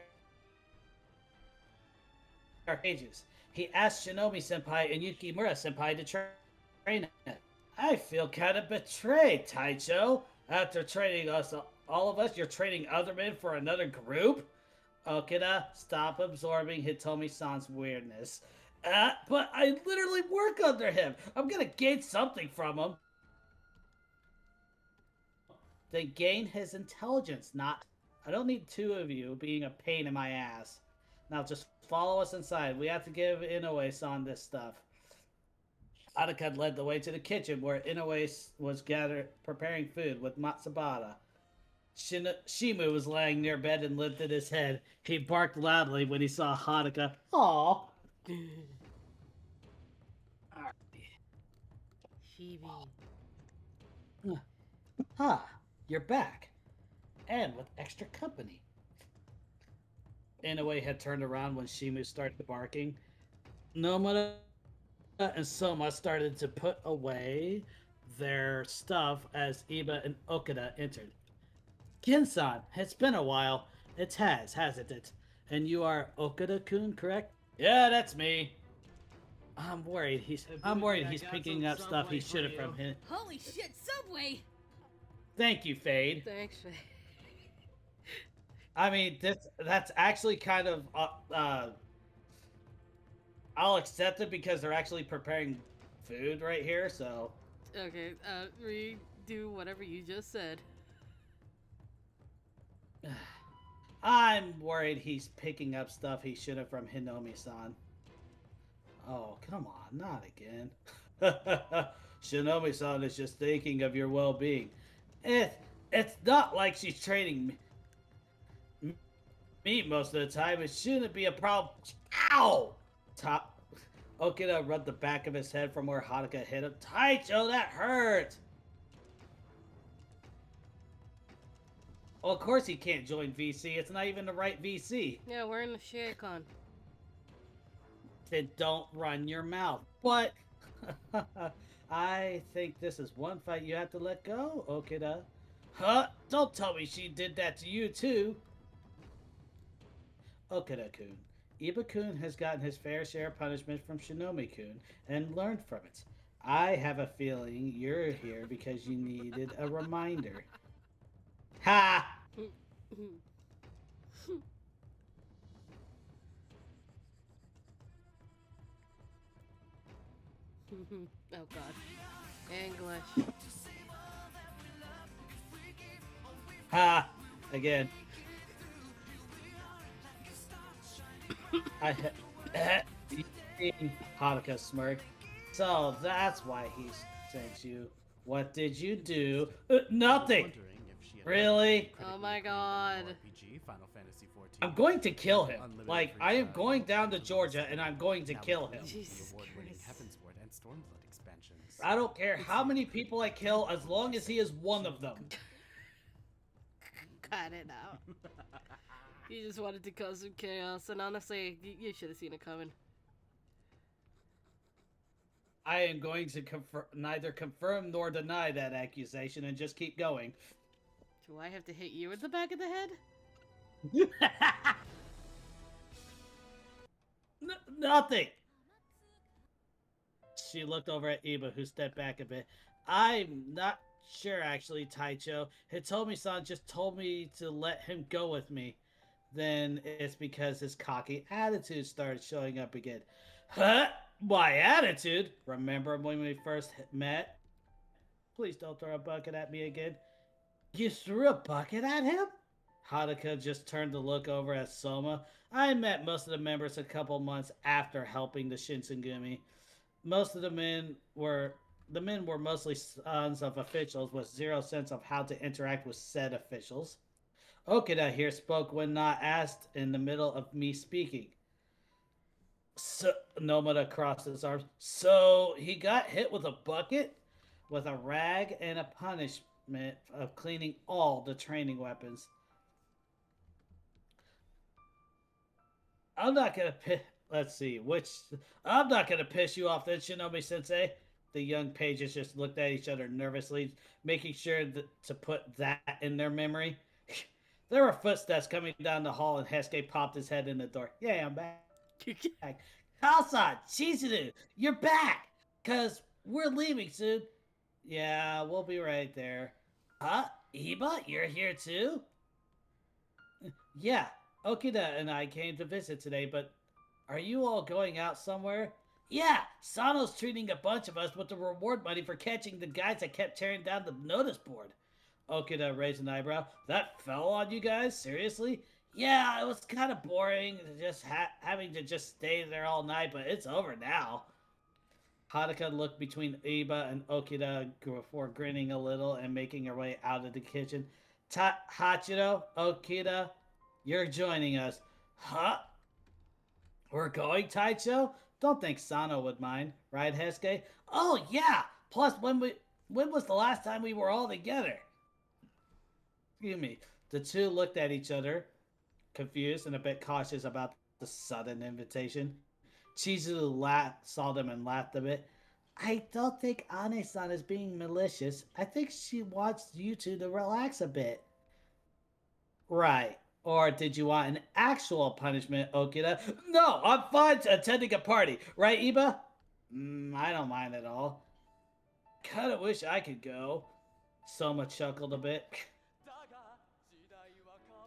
pages. He asked Shinomi-senpai and Yukimura-senpai to train it. I feel kind of betrayed, Taicho. After training us, all of us, you're training other men for another group? Okada, stop absorbing Hitomi-san's weirdness. But I literally work under him. I'm gonna gain something from him. Then gain his intelligence, not... I don't need 2 of you being a pain in my ass. Now just follow us inside. We have to give Inoue-san this stuff. Adaka led the way to the kitchen where Inoue was preparing food with Matsubara. Shimu was laying near bed and lifted his head. He barked loudly when he saw Hadaka. Aww. Shibi. Ah, you're back. And with extra company. Inoue had turned around when Shimu started barking. Nomura and Soma started to put away their stuff as Iba and Okada entered. Ginsan, it's been a while. It has, hasn't it? And you are Okada-kun, correct? Yeah, that's me. I'm worried he's picking up stuff he should have from him. Holy shit, Subway! Thank you, Fade. Thanks, Faye. I mean, that's actually kind of I'll accept it because they're actually preparing food right here, so. Okay, redo whatever you just said. I'm worried he's picking up stuff he should have from Hinomi-san. Oh, come on, not again. Shinomi-san is just thinking of your well-being. It's not like she's training me most of the time. It shouldn't be a problem. Ow! Okada rubbed the back of his head from where Haruka hit him. Taicho, that hurt! Well, of course he can't join VC. It's not even the right VC. Yeah, we're in the Shaycon. Then don't run your mouth. But I think this is one fight you have to let go, Okida. Huh? Don't tell me she did that to you too. Okida-kun. Iba-kun has gotten his fair share of punishment from Shinomi-kun and learned from it. I have a feeling you're here because you needed a reminder. Ha! Oh god. English. Ha! Again. Haruka smirked. So that's why he sent you. What did you do? Nothing. Wondering if she had Really? Oh my god. RPG, Final Fantasy 14. I'm going to kill him. Unlimited Like, free I am trial, going down to unlimited Georgia and I'm going to Now kill including him. the Jesus award-winning Christ. Heavensward and Stormblood expansions. I don't care how many people I kill as long as he is one of them. Cut it out. You just wanted to cause some chaos, and honestly, you should have seen it coming. I am going to neither confirm nor deny that accusation and just keep going. Do I have to hit you in the back of the head? Nothing. She looked over at Iba, who stepped back a bit. I'm not sure, actually, Taicho. Hitomi-san just told me to let him go with me. Then it's because his cocky attitude started showing up again. Huh? My attitude? Remember when we first met? Please don't throw a bucket at me again. You threw a bucket at him? Haruka just turned to look over at Soma. I met most of the members a couple months after helping the Shinsengumi. Most of the men were mostly sons of officials with zero sense of how to interact with said officials. Okida here spoke when not asked in the middle of me speaking. So, Nomada crossed his arms. So he got hit with a bucket, with a rag, and a punishment of cleaning all the training weapons. I'm not gonna let's see, I'm not gonna piss you off then, Shinobi Sensei. The young pages just looked at each other nervously, making sure to put that in their memory. There were footsteps coming down the hall, and Hesuke popped his head in the door. Yeah, I'm back. Kalsan, Chizuru, you're back! Cause we're leaving soon. Yeah, we'll be right there. Huh? Iba, you're here too? Yeah, Okida and I came to visit today, but are you all going out somewhere? Yeah, Sano's treating a bunch of us with the reward money for catching the guys that kept tearing down the notice board. Okida raised an eyebrow. That fell on you guys? Seriously? Yeah, it was kind of boring, just having to just stay there all night, but it's over now. Haruka looked between Iba and Okida before grinning a little and making her way out of the kitchen. Hachiro, Okida, you're joining us. Huh? We're going, Taicho? Don't think Sano would mind, right, Hesuke? Oh, yeah! Plus, when was the last time we were all together? Excuse me. The two looked at each other, confused and a bit cautious about the sudden invitation. Chizuru saw them and laughed a bit. I don't think Ane-san is being malicious. I think she wants you two to relax a bit. Right. Or did you want an actual punishment, Okida? No, I'm fine attending a party. Right, Iba? I don't mind at all. Kinda wish I could go. Soma chuckled a bit.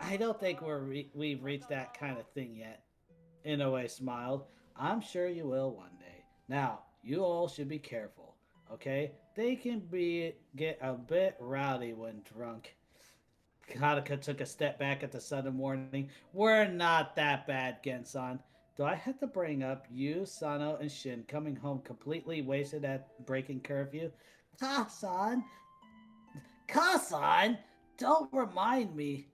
I don't think we've reached that kind of thing yet. Inoue smiled. I'm sure you will one day. Now, you all should be careful, okay? They can get a bit rowdy when drunk. Haruka took a step back at the sudden warning. We're not that bad, Gensan. Do I have to bring up you, Sano, and Shin coming home completely wasted at breaking curfew? Kasan? Kasan? Don't remind me.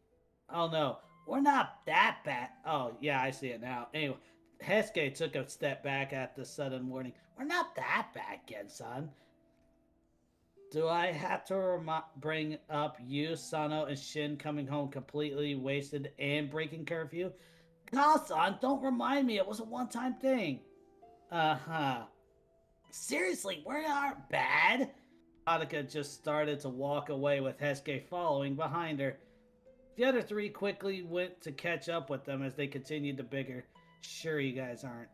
Oh no, we're not that bad. Oh yeah, I see it now. Anyway, Hesuke took a step back at the sudden warning. We're not that bad, Gensan. Do I have to bring up you, Sano, and Shin coming home completely wasted and breaking curfew? Kasan, don't remind me. It was a one-time thing. Uh-huh. Seriously, we aren't bad. Haruka just started to walk away with Hesuke following behind her. The other three quickly went to catch up with them as they continued to bicker. Sure, you guys aren't.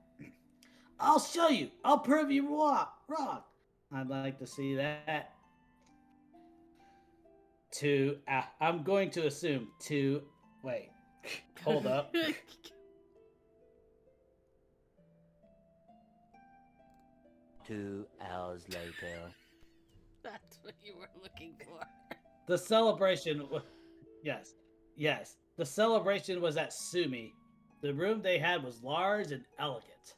I'll show you. I'll prove you wrong. I'd like to see that. I'm going to assume wait, hold up. 2 hours later. That's what you were looking for. The celebration, yes. The celebration was at Sumi. The room they had was large and elegant.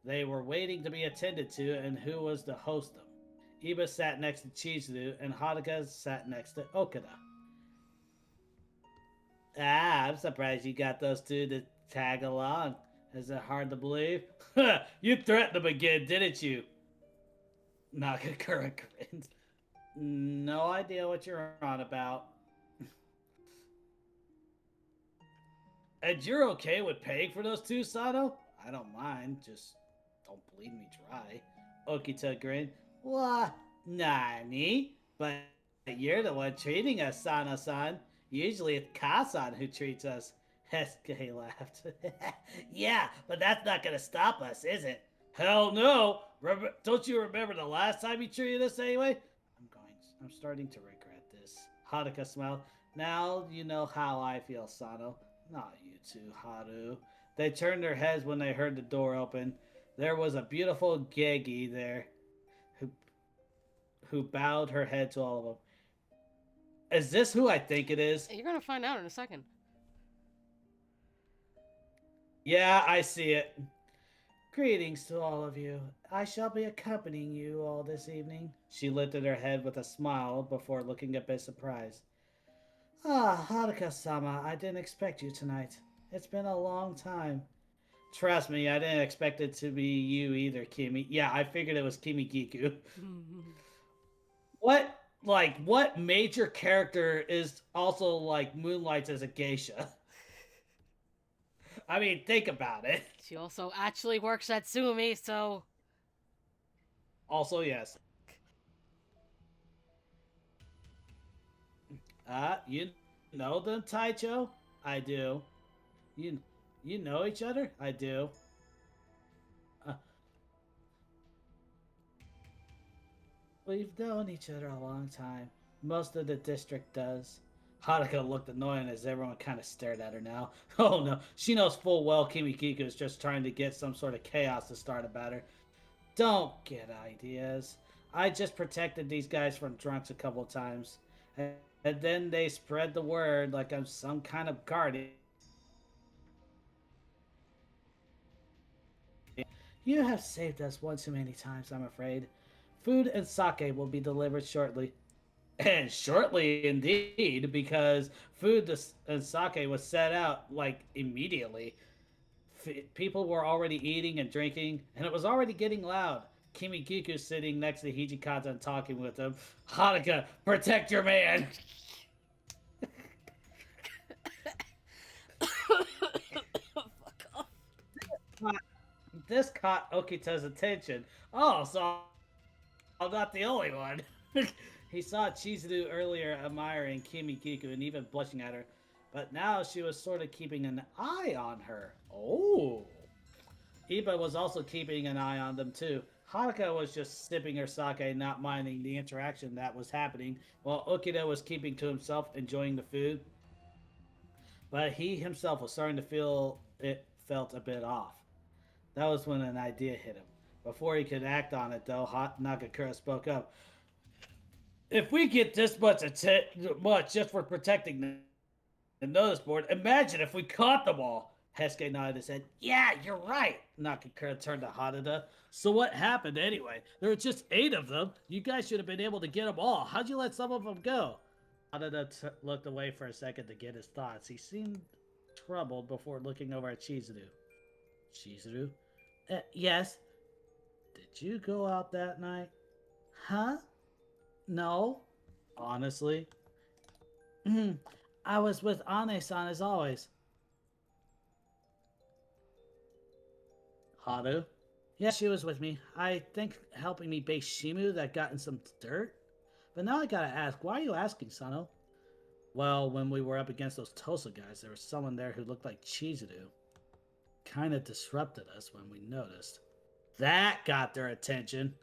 They were waiting to be attended to, and who was to host them? Iba sat next to Chizuru, and Haruka sat next to Okada. I'm surprised you got those two to tag along. Is it hard to believe? You threatened them again, didn't you? Nagakura grinned. No idea what you're on about. And you're okay with paying for those two, Sano? I don't mind, just don't bleed me dry. Okita grinned. What? Nani? But you're the one treating us, Sano-san. Usually it's Kasan who treats us. Hesuke laughed. Yeah, but that's not gonna stop us, is it? Hell no! Don't you remember the last time you treated us anyway? I'm starting to regret this. Haruka smiled. Now you know how I feel, Sano. Not you two, Haru. They turned their heads when they heard the door open. There was a beautiful Gegi there who bowed her head to all of them. Is this who I think it is? You're gonna find out in a second. Yeah, I see it. Greetings to all of you. I shall be accompanying you all this evening. She lifted her head with a smile before looking a bit surprised. Ah, Haruka-sama, I didn't expect you tonight. It's been a long time. Trust me, I didn't expect it to be you either, Kimi. Yeah, I figured it was Kimi-Giku. What major character is also, moonlights as a geisha? I mean, think about it. She also actually works at Sumi, so... Also, yes. You know them, Taicho? I do. You know each other? I do. We've known each other a long time. Most of the district does. Haruka looked annoying as everyone kind of stared at her now. Oh no, she knows full well Kimi-Giku is just trying to get some sort of chaos to start about her. Don't get ideas. I just protected these guys from drunks a couple times. And then they spread the word like I'm some kind of guardian. You have saved us one too many times, I'm afraid. Food and sake will be delivered shortly. And shortly indeed, because food and sake was set out, immediately. People were already eating and drinking, and it was already getting loud. Kimi-Giku sitting next to Hijikata and talking with him. Haruka, protect your man! Fuck off. This caught Okita's attention. Oh, so I'm not the only one. He saw Chizuru earlier admiring Kimi-Giku and even blushing at her, but now she was sort of keeping an eye on her. Oh. Iba was also keeping an eye on them too. Haruka was just sipping her sake, not minding the interaction that was happening, while Okita was keeping to himself, enjoying the food. But he himself was starting to felt a bit off. That was when an idea hit him. Before he could act on it, though, Nagakura spoke up. If we get this much just for protecting the notice board, imagine if we caught them all. Hesuke nodded his head. Yeah, you're right. Nagakura turned to Harada. So what happened anyway? There were just 8 of them. You guys should have been able to get them all. How'd you let some of them go? Harada looked away for a second to get his thoughts. He seemed troubled before looking over at Chizuru. Chizuru? Yes. Did you go out that night? Huh? No, honestly. Mhm. I was with Ane-san as always. Haru? Yeah, she was with me. I think helping me base Shimu that got in some dirt. But now I gotta ask, why are you asking, Sano? Well, when we were up against those Tosa guys, there was someone there who looked like Chizuru. Kinda disrupted us when we noticed. That got their attention.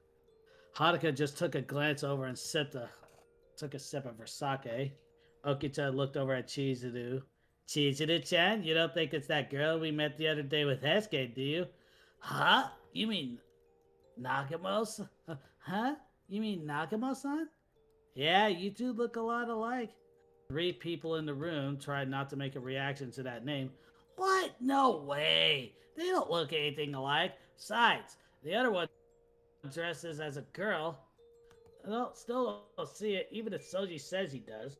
Haruka just took a glance over and took a sip of her sake. Okita looked over at Chizuru. Chizuru-chan, you don't think it's that girl we met the other day with Hesuke, do you? Huh? You mean Nagamo? Huh? You mean Nagamo-san? Yeah, you two look a lot alike. Three people in the room tried not to make a reaction to that name. What? No way! They don't look anything alike. Besides, the other one dresses as a girl. I still don't see it, even if Soji says he does.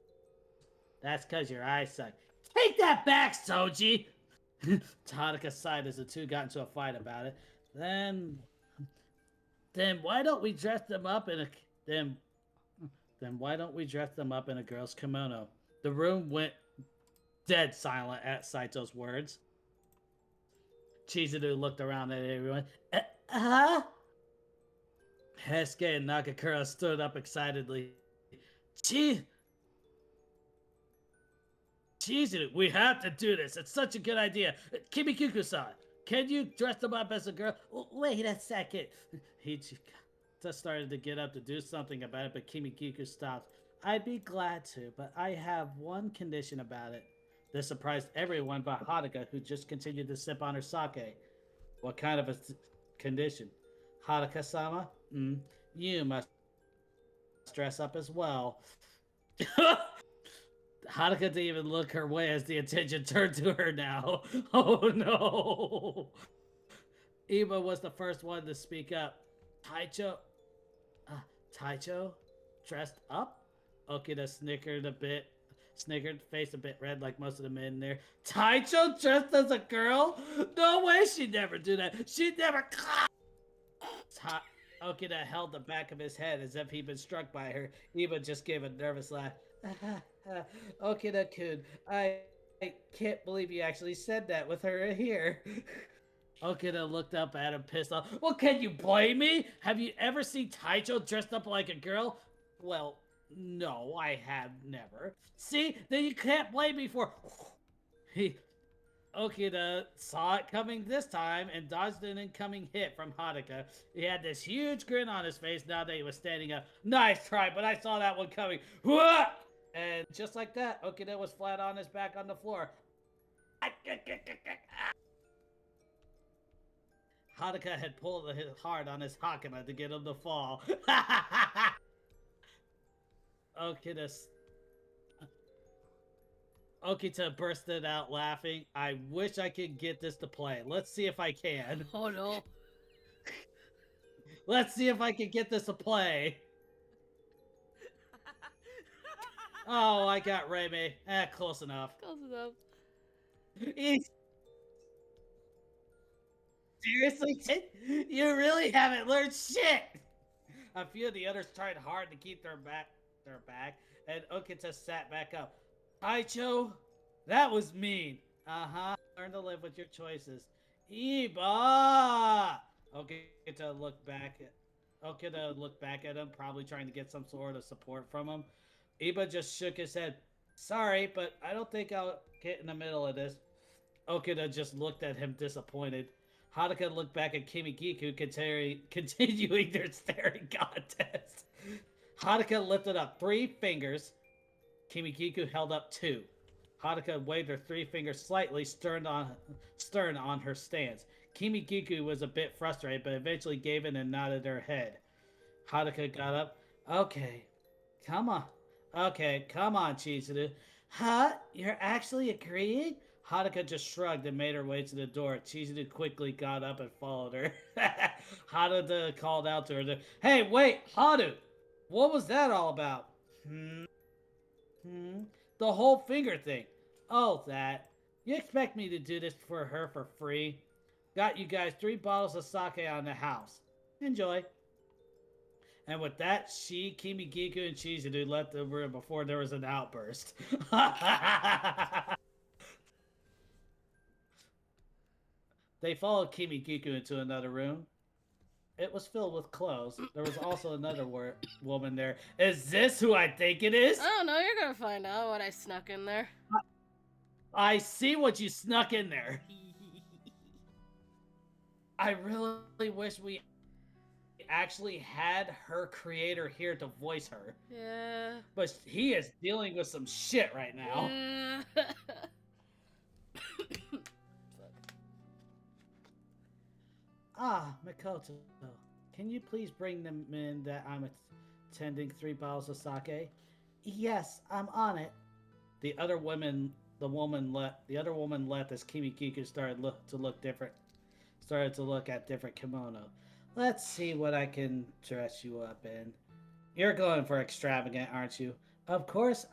That's because your eyes suck. Take that back, Soji! Tanaka sighed as the two got into a fight about it. Then why don't we dress them up in a then then why don't we dress them up in a girl's kimono? The room went dead silent at Saito's words. Chizuru looked around at everyone. Huh? Hesuke and Nakakura stood up excitedly. Chi Chizuru, we have to do this. It's such a good idea. Kimikuku-san, can you dress them up as a girl? Wait a second. He just started to get up to do something about it, but Kimikuku stopped. I'd be glad to, but I have one condition about it. This surprised everyone but Haruka, who just continued to sip on her sake. What kind of a condition? Haruka-sama? You must dress up as well. Haruka didn't even look her way as the attention turned to her now. Oh no! Iba was the first one to speak up. Taicho? Dressed up? Okita snickered, face a bit red like most of the men there. Taicho dressed as a girl? No way she'd never do that. She'd never... Okita held the back of his head as if he'd been struck by her. Iba just gave a nervous laugh. Okita-kun, I can't believe you actually said that with her here. Okita looked up at him, pissed off. Well, can you blame me? Have you ever seen Taicho dressed up like a girl? Well, no, I have never. See? Then you can't blame me for... Okita saw it coming this time and dodged an incoming hit from Haruka. He had this huge grin on his face now that he was standing up. Nice try, but I saw that one coming. And just like that, Okita was flat on his back on the floor. Haruka had pulled hard on his Hakama to get him to fall. Okita bursted out laughing. I wish I could get this to play. Let's see if I can. Oh no. Let's see if I can get this to play. Oh, I got Remy. Close enough. Close enough. Seriously, you really haven't learned shit. A few of the others tried hard to keep their back, and Okita sat back up. Taicho, that was mean. Learn to live with your choices. Iba! Okita looked back at him, probably trying to get some sort of support from him. Iba just shook his head. Sorry, but I don't think I'll get in the middle of this. Okita just looked at him disappointed. Haruka looked back at Kimikiku, continuing their staring contest. Haruka lifted up 3 fingers. Kimikiku held up 2. Haruka waved her 3 fingers slightly stern on her stance. Kimikiku was a bit frustrated, but eventually gave in and nodded her head. Haruka got up. Okay, come on, Chizuru. Huh? You're actually agreeing? Haruka just shrugged and made her way to the door. Chizuru quickly got up and followed her. Haruka called out to her. Hey, wait, Haru! What was that all about? The whole finger thing. Oh, that. You expect me to do this for her for free? Got you guys 3 bottles of sake on the house. Enjoy. And with that, Kimigiku, and Chizuru left the room before there was an outburst. They followed Kimigiku into another room. It was filled with clothes. There was also another woman there. Is this who I think it is? I don't know. You're gonna find out what I snuck in there. I see what you snuck in there. I really wish we actually had her creator here to voice her. Yeah. But he is dealing with some shit right now. Yeah. Ah, Mikoto, can you please bring them in that I'm attending 3 bottles of sake? Yes, I'm on it. The other woman left as Kimikiku started to look different. Started to look at different kimono. Let's see what I can dress you up in. You're going for extravagant, aren't you? Of course.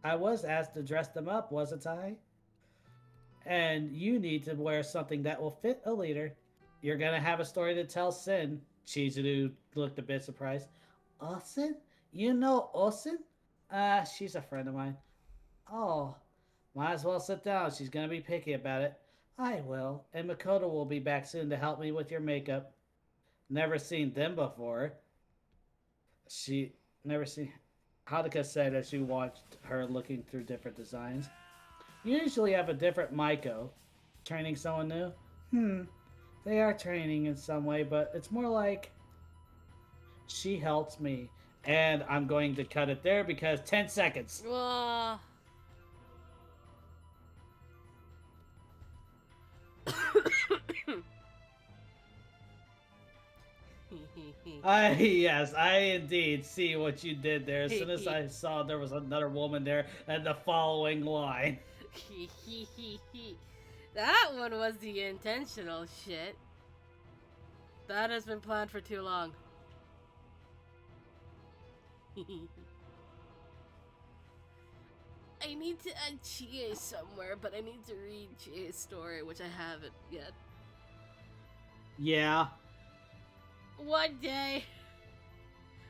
I was asked to dress them up, wasn't I? And you need to wear something that will fit a leader. You're gonna have a story to tell Sin. Chizuru looked a bit surprised. Osen? You know Osen? She's a friend of mine. Oh, might as well sit down. She's gonna be picky about it. I will. And Makoto will be back soon to help me with your makeup. Never seen them before. She never seen. Haruka said as she watched her looking through different designs. You usually have a different Maiko. Training someone new? They are training in some way, but it's more like she helps me. And I'm going to cut it there because 10 seconds. Yes, I indeed see what you did there. As soon as I saw there was another woman there and the following line. That one was the intentional shit. That has been planned for too long. I need to add Chie somewhere, but I need to read Chie's story, which I haven't yet. Yeah. One day.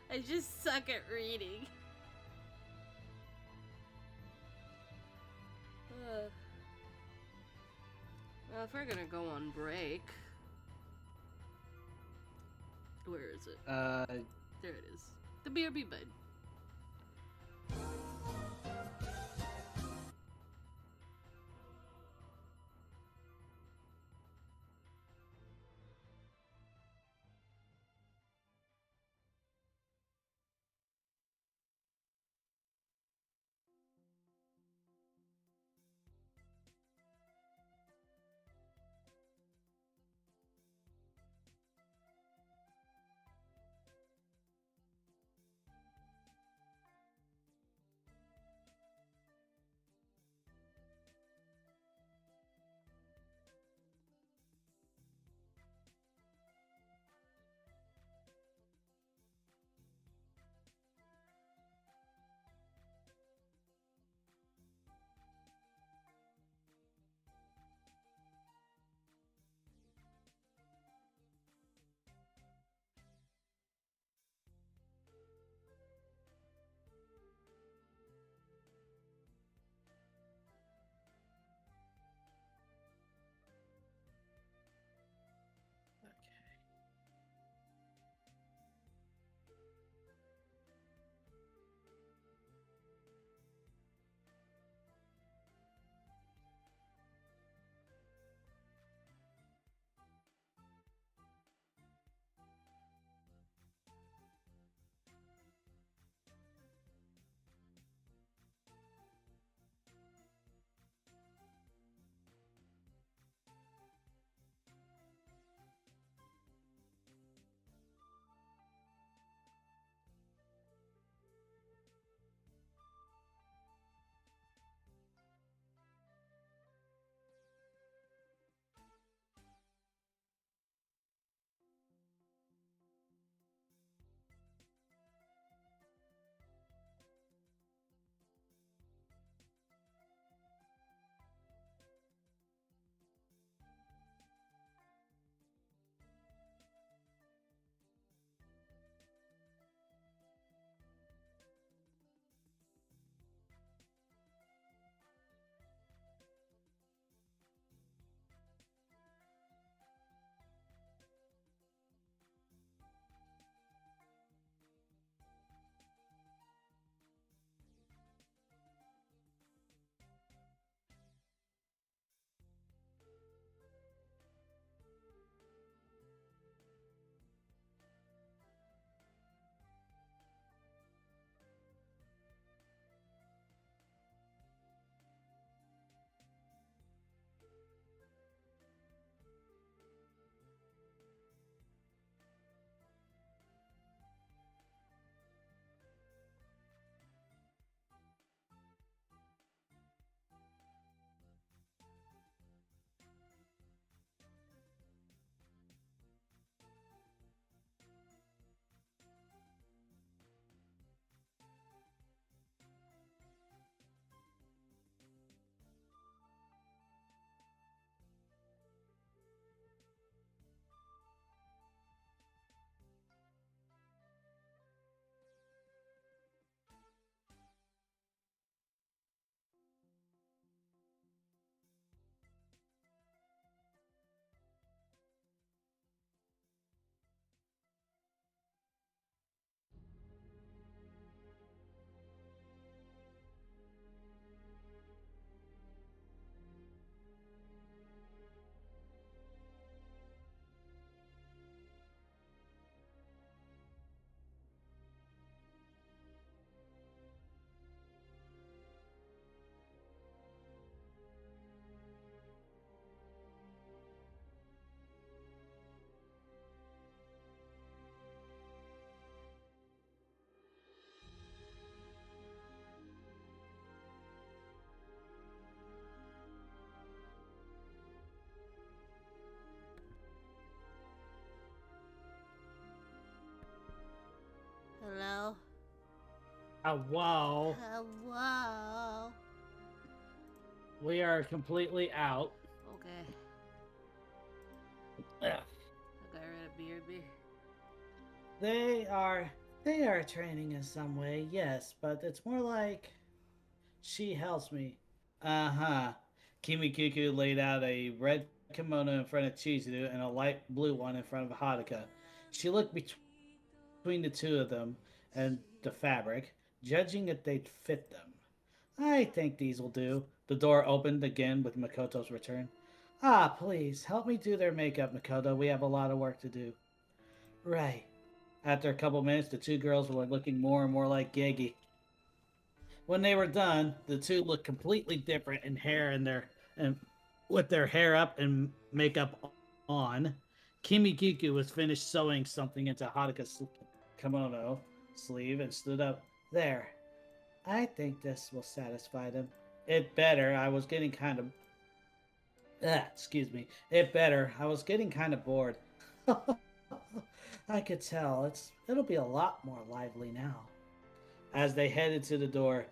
I just suck at reading. Well, if we're gonna go on break... Where is it? There it is. The BRB bed. Whoa. Hello. We are completely out. Okay. Ugh. I got rid of BRB. They are training in some way, yes, but it's more like she helps me. Uh-huh. Kimikuku laid out a red kimono in front of Chizuru and a light blue one in front of Haruka. She looked between the two of them and the fabric, judging if they'd fit them. I think these will do. The door opened again with Makoto's return. Ah, please, help me do their makeup, Makoto. We have a lot of work to do. Right. After a couple minutes, the two girls were looking more and more like Gegi. When they were done, the two looked completely different in hair and with their hair up and makeup on. Kimikiku was finished sewing something into Haruka's kimono sleeve and stood up. There. I think this will satisfy them. It better. I was getting kind of excuse me. It better. I was getting kind of bored. I could tell. It'll be a lot more lively now. As they headed to the door,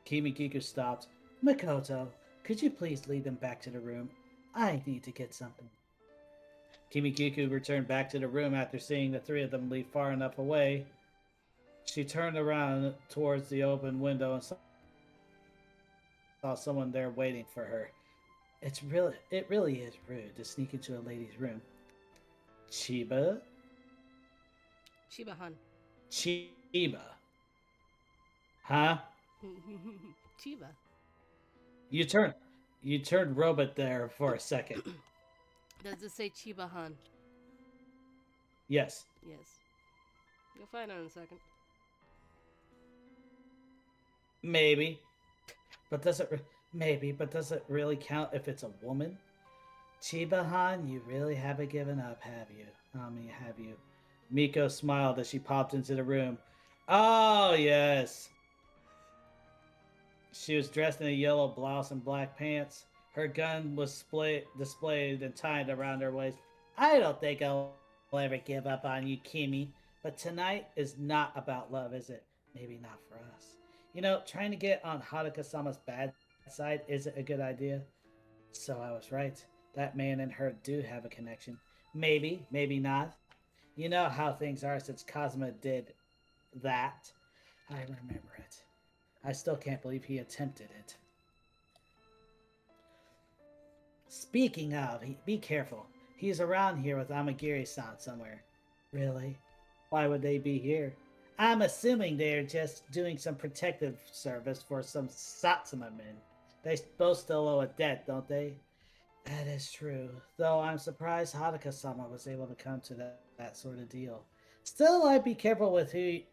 Kimikiku stopped. Makoto, could you please lead them back to the room? I need to get something. Kimikiku returned back to the room after seeing the three of them leave far enough away. She turned around towards the open window and saw someone there waiting for her. It really is rude to sneak into a lady's room. Chiba? Chiba-han. Chiba. Huh? Chiba. You turned robot there for a second. Does it say Chiba-han? Yes. Yes. You'll find out in a second. Maybe. But does it really count if it's a woman? Chiba-han, you really haven't given up, have you? Have you? Miko smiled as she popped into the room. Oh, yes. She was dressed in a yellow blouse and black pants. Her gun was displayed and tied around her waist. I don't think I'll ever give up on you, Kimi. But tonight is not about love, is it? Maybe not for us. You know, trying to get on Haruka-sama's bad side isn't a good idea. So I was right. That man and her do have a connection. Maybe, maybe not. You know how things are since Kazuma did that. I remember it. I still can't believe he attempted it. Speaking of, be careful. He's around here with Amagiri-san somewhere. Really? Why would they be here? I'm assuming they're just doing some protective service for some Satsuma men. They both still owe a debt, don't they? That is true. Though I'm surprised Haruka-sama was able to come to that sort of deal. Still, I'd be careful with you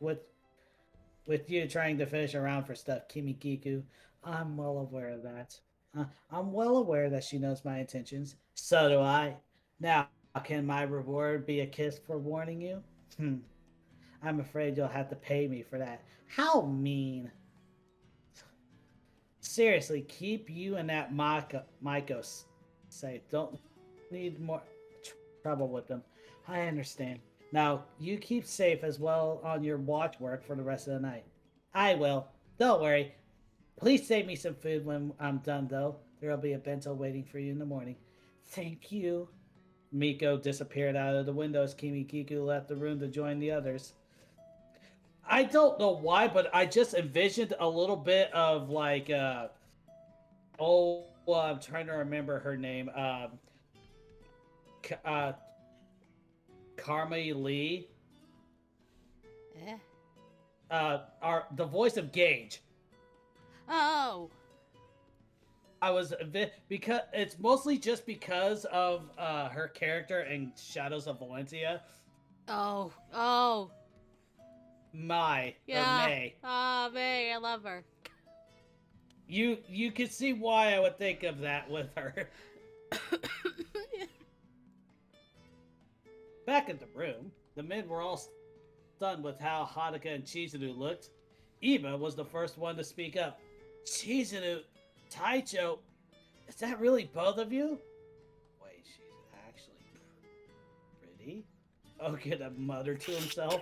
trying to fish around for stuff, Kimikiku. I'm well aware of that. I'm well aware that she knows my intentions. So do I. Now, can my reward be a kiss for warning you? I'm afraid you'll have to pay me for that. How mean. Seriously, keep you and that Maiko safe. Don't need more trouble with them. I understand. Now, you keep safe as well on your watch work for the rest of the night. I will. Don't worry. Please save me some food when I'm done, though. There'll be a bento waiting for you in the morning. Thank you. Miko disappeared out of the window as Kimikiku left the room to join the others. I don't know why, but I just envisioned a little bit of like, I'm trying to remember her name. Karma Lee. The voice of Gage. Oh. I was because it's mostly just because of her character in Shadows of Valencia. Oh. May. May, I love her. You can see why I would think of that with her. Back in the room, the men were all stunned with how Haruka and Chizuru looked. Iba was the first one to speak up. Chizuru, Taicho, is that really both of you? Wait, she's actually pretty. Okita muttered to himself.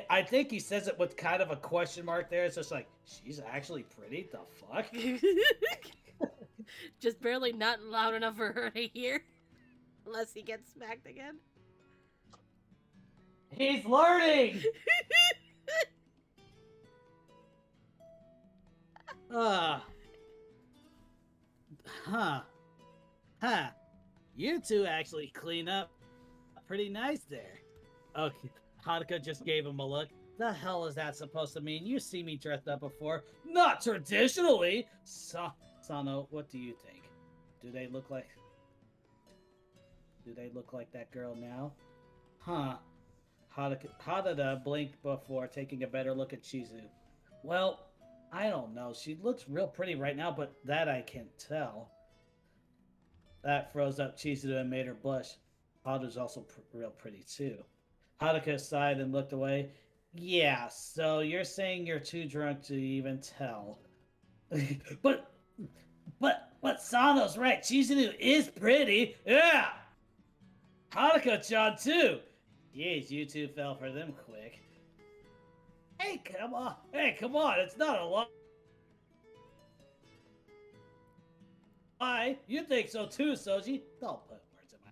I think he says it with kind of a question mark there. It's just like, she's actually pretty? The fuck? Just barely not loud enough for her to hear. Unless he gets smacked again. He's learning! Huh. Huh. You two actually clean up pretty nice there. Okay, Haruka just gave him a look. The hell is that supposed to mean? You see me dressed up before. Not traditionally! Sano, what do you think? Do they look like that girl now? Huh. Haruka blinked before taking a better look at Chizu. Well, I don't know. She looks real pretty right now, but that I can't tell. That froze up Chizu and made her blush. Haruka's also real pretty too. Haruka sighed and looked away. Yeah, so you're saying you're too drunk to even tell. but Sano's right. Chizu is pretty. Yeah! Haruka-chan too. Jeez, you two fell for them quick. Hey, come on. It's not a lie. You think so too, Soji. Don't put words in my...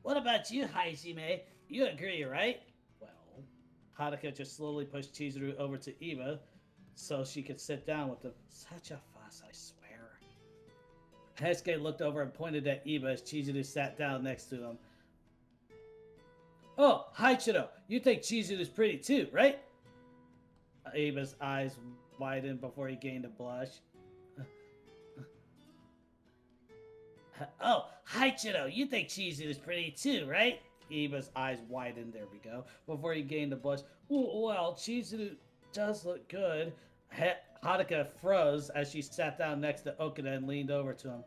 What about you, Hajime? You agree, right? Well, Haruka just slowly pushed Chizuru over to Eva so she could sit down with them. Such a fuss, I swear. Heisuke looked over and pointed at Eva as Chizuru sat down next to him. Oh, Haichiro, you think Chizuru's pretty too, right? Eva's eyes widened before he gained a blush. Oh, Haichiro, you think Chizuru's pretty too, right? Eva's eyes widened, there we go, before he gained a blush. Well, Chizuru does look good. Haruka froze as she sat down next to Okita and leaned over to him.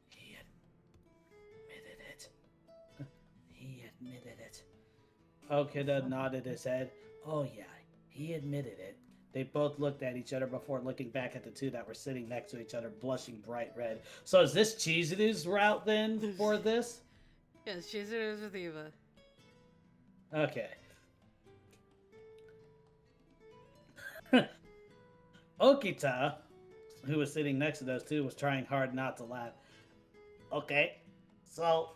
He admitted it. Okita nodded his head. Oh yeah, he admitted it. They both looked at each other before looking back at the two that were sitting next to each other, blushing bright red. So is this Chizuru's route then for this? Yes, Chizuru's with Eva. Okay. Okita, who was sitting next to those two, was trying hard not to laugh. Okay, so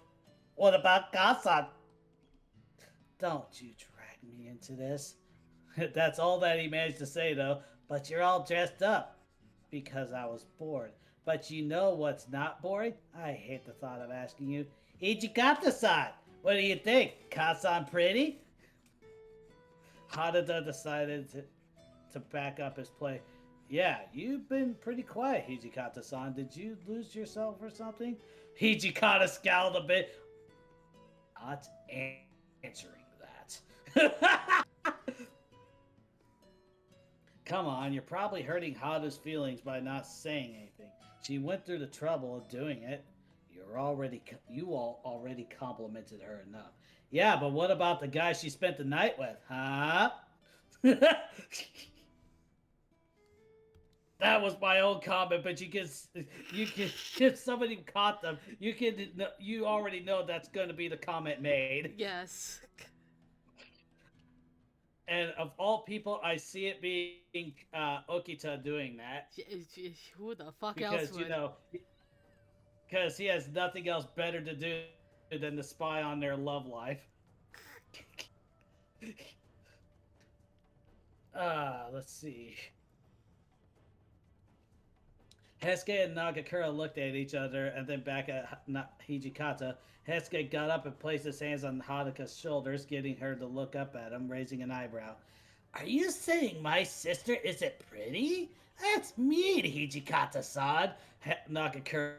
what about Gasan? Don't you drag me into this. That's all that he managed to say, though. But you're all dressed up. Because I was bored. But you know what's not boring? I hate the thought of asking you. Hijikata-san! What do you think? Kasan pretty? Hanada decided to back up his play. Yeah, you've been pretty quiet, Hijikata-san. Did you lose yourself or something? Hijikata scowled a bit. Not answering that. Come on, you're probably hurting Hada's feelings by not saying anything. She went through the trouble of doing it. You all already complimented her enough. Yeah, but what about the guy she spent the night with, huh? That was my own comment, but you can if somebody caught them, you already know that's going to be the comment made. Yes. And of all people, I see it being Okita doing that. Who the fuck Because, else would? Because he has nothing else better to do than to spy on their love life. Let's see. Heisuke and Nagakura looked at each other and then back at Hijikata. Heisuke got up and placed his hands on Haruka's shoulders, getting her to look up at him, raising an eyebrow. Are you saying my sister isn't pretty? That's mean, Hijikata-san. Nagakura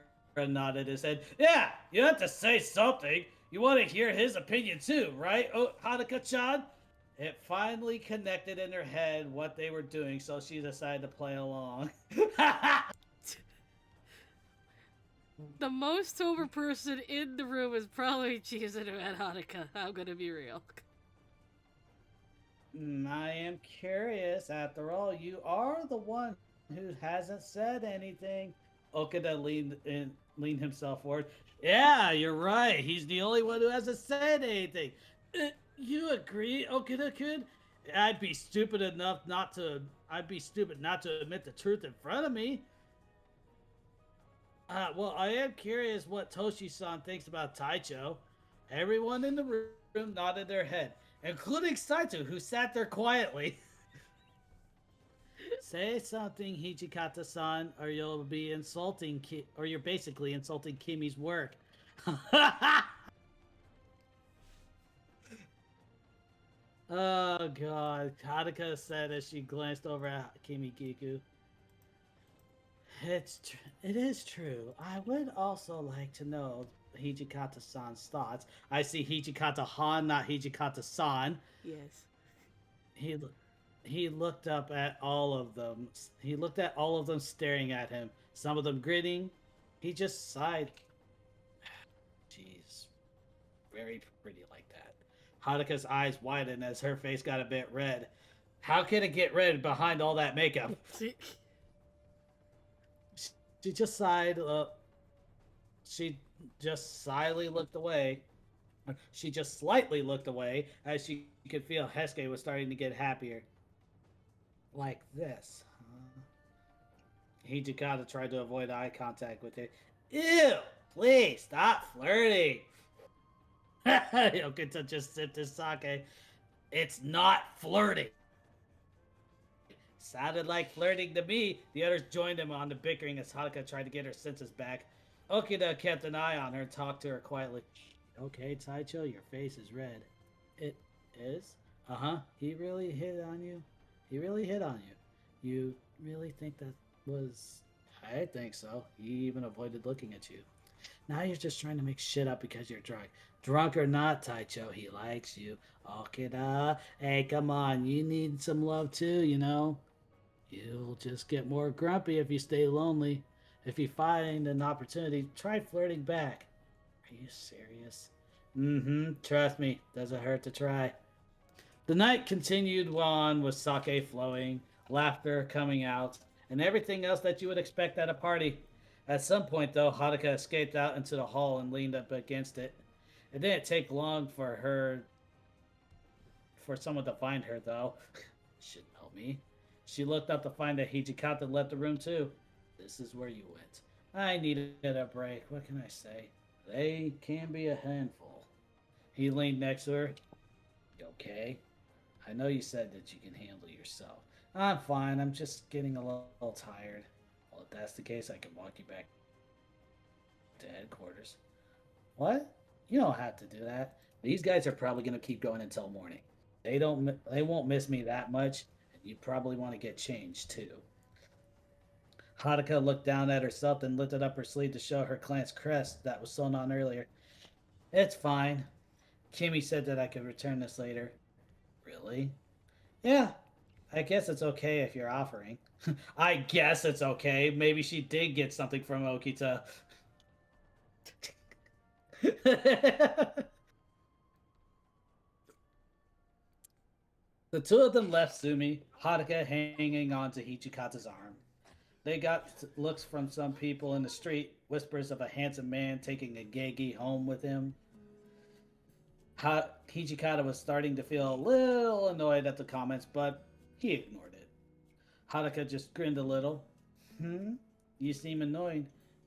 nodded his head. Yeah, you have to say something. You want to hear his opinion too, right, Haruka-chan? It finally connected in her head what they were doing, so she decided to play along. The most sober person in the room is probably Chizuru and Haruka. I'm gonna be real. I am curious. After all, you are the one who hasn't said anything. Okada leaned himself forward. Yeah, you're right. He's the only one who hasn't said anything. You agree, Okada-kun? I'd be stupid not to admit the truth in front of me. Well, I am curious what Toshi-san thinks about Taicho. Everyone in the room nodded their head, including Saito, who sat there quietly. Say something, Hijikata-san, or you're basically insulting Kimi's work. Oh god, Haruka said as she glanced over at Kimikiku. It is true. I would also like to know Hijikata-san's thoughts. I see Hijikata-han, not Hijikata-san. Yes. He looked up at all of them. He looked at all of them staring at him. Some of them grinning. He just sighed. Jeez. Very pretty like that. Haruka's eyes widened as her face got a bit red. How can it get red behind all that makeup? She just sighed. She just slightly looked away. She just slightly looked away as she could feel Hesuke was starting to get happier. Like this. Hijikata tried to avoid eye contact with her. Ew! Please stop flirting. Yokita just sipped his sake. It's not flirting. Sounded like flirting to me. The others joined him on the bickering as Haruka tried to get her senses back. Okida kept an eye on her and talked to her quietly. Okay, Taicho, your face is red. It is? Uh-huh. He really hit on you? He really hit on you. You really think that was... I think so. He even avoided looking at you. Now you're just trying to make shit up because you're drunk. Drunk or not, Taicho, he likes you. Okida, hey, come on. You need some love too, you know? You'll just get more grumpy if you stay lonely. If you find an opportunity, try flirting back. Are you serious? Mm-hmm. Trust me. Doesn't hurt to try. The night continued on with sake flowing, laughter coming out, and everything else that you would expect at a party. At some point, though, Haruka escaped out into the hall and leaned up against it. It didn't take long for someone to find her, though. Should know me. She looked up to find that Hijikata left the room, too. This is where you went. I needed a break. What can I say? They can be a handful. He leaned next to her. You okay? I know you said that you can handle yourself. I'm fine. I'm just getting a little tired. Well, if that's the case, I can walk you back to headquarters. What? You don't have to do that. These guys are probably going to keep going until morning. They won't miss me that much, and you probably want to get changed too. Haruka looked down at herself and lifted up her sleeve to show her clan's crest that was sewn on earlier. It's fine. Kimi said that I could return this later. Really? Yeah. I guess it's okay if you're offering. I guess it's okay. Maybe she did get something from Okita. The two of them left Sumi, Haruka hanging onto Hijikata's arm. They got looks from some people in the street, whispers of a handsome man taking a Gegi home with him. Hijikata was starting to feel a little annoyed at the comments, but he ignored it. Haruka just grinned a little. You seem annoyed.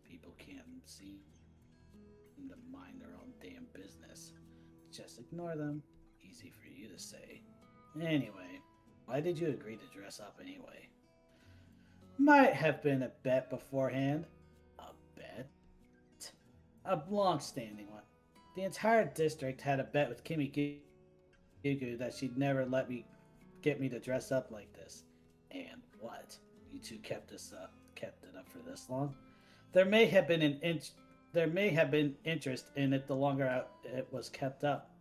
People can't seem to mind their own damn business. Just ignore them. Easy for you to say. Anyway, why did you agree to dress up anyway? Might have been a bet beforehand. A bet? A long-standing one. The entire district had a bet with Kimi Gugu that she'd never get me to dress up like this. And what? You two kept it up for this long? There may have been interest in it the longer it was kept up.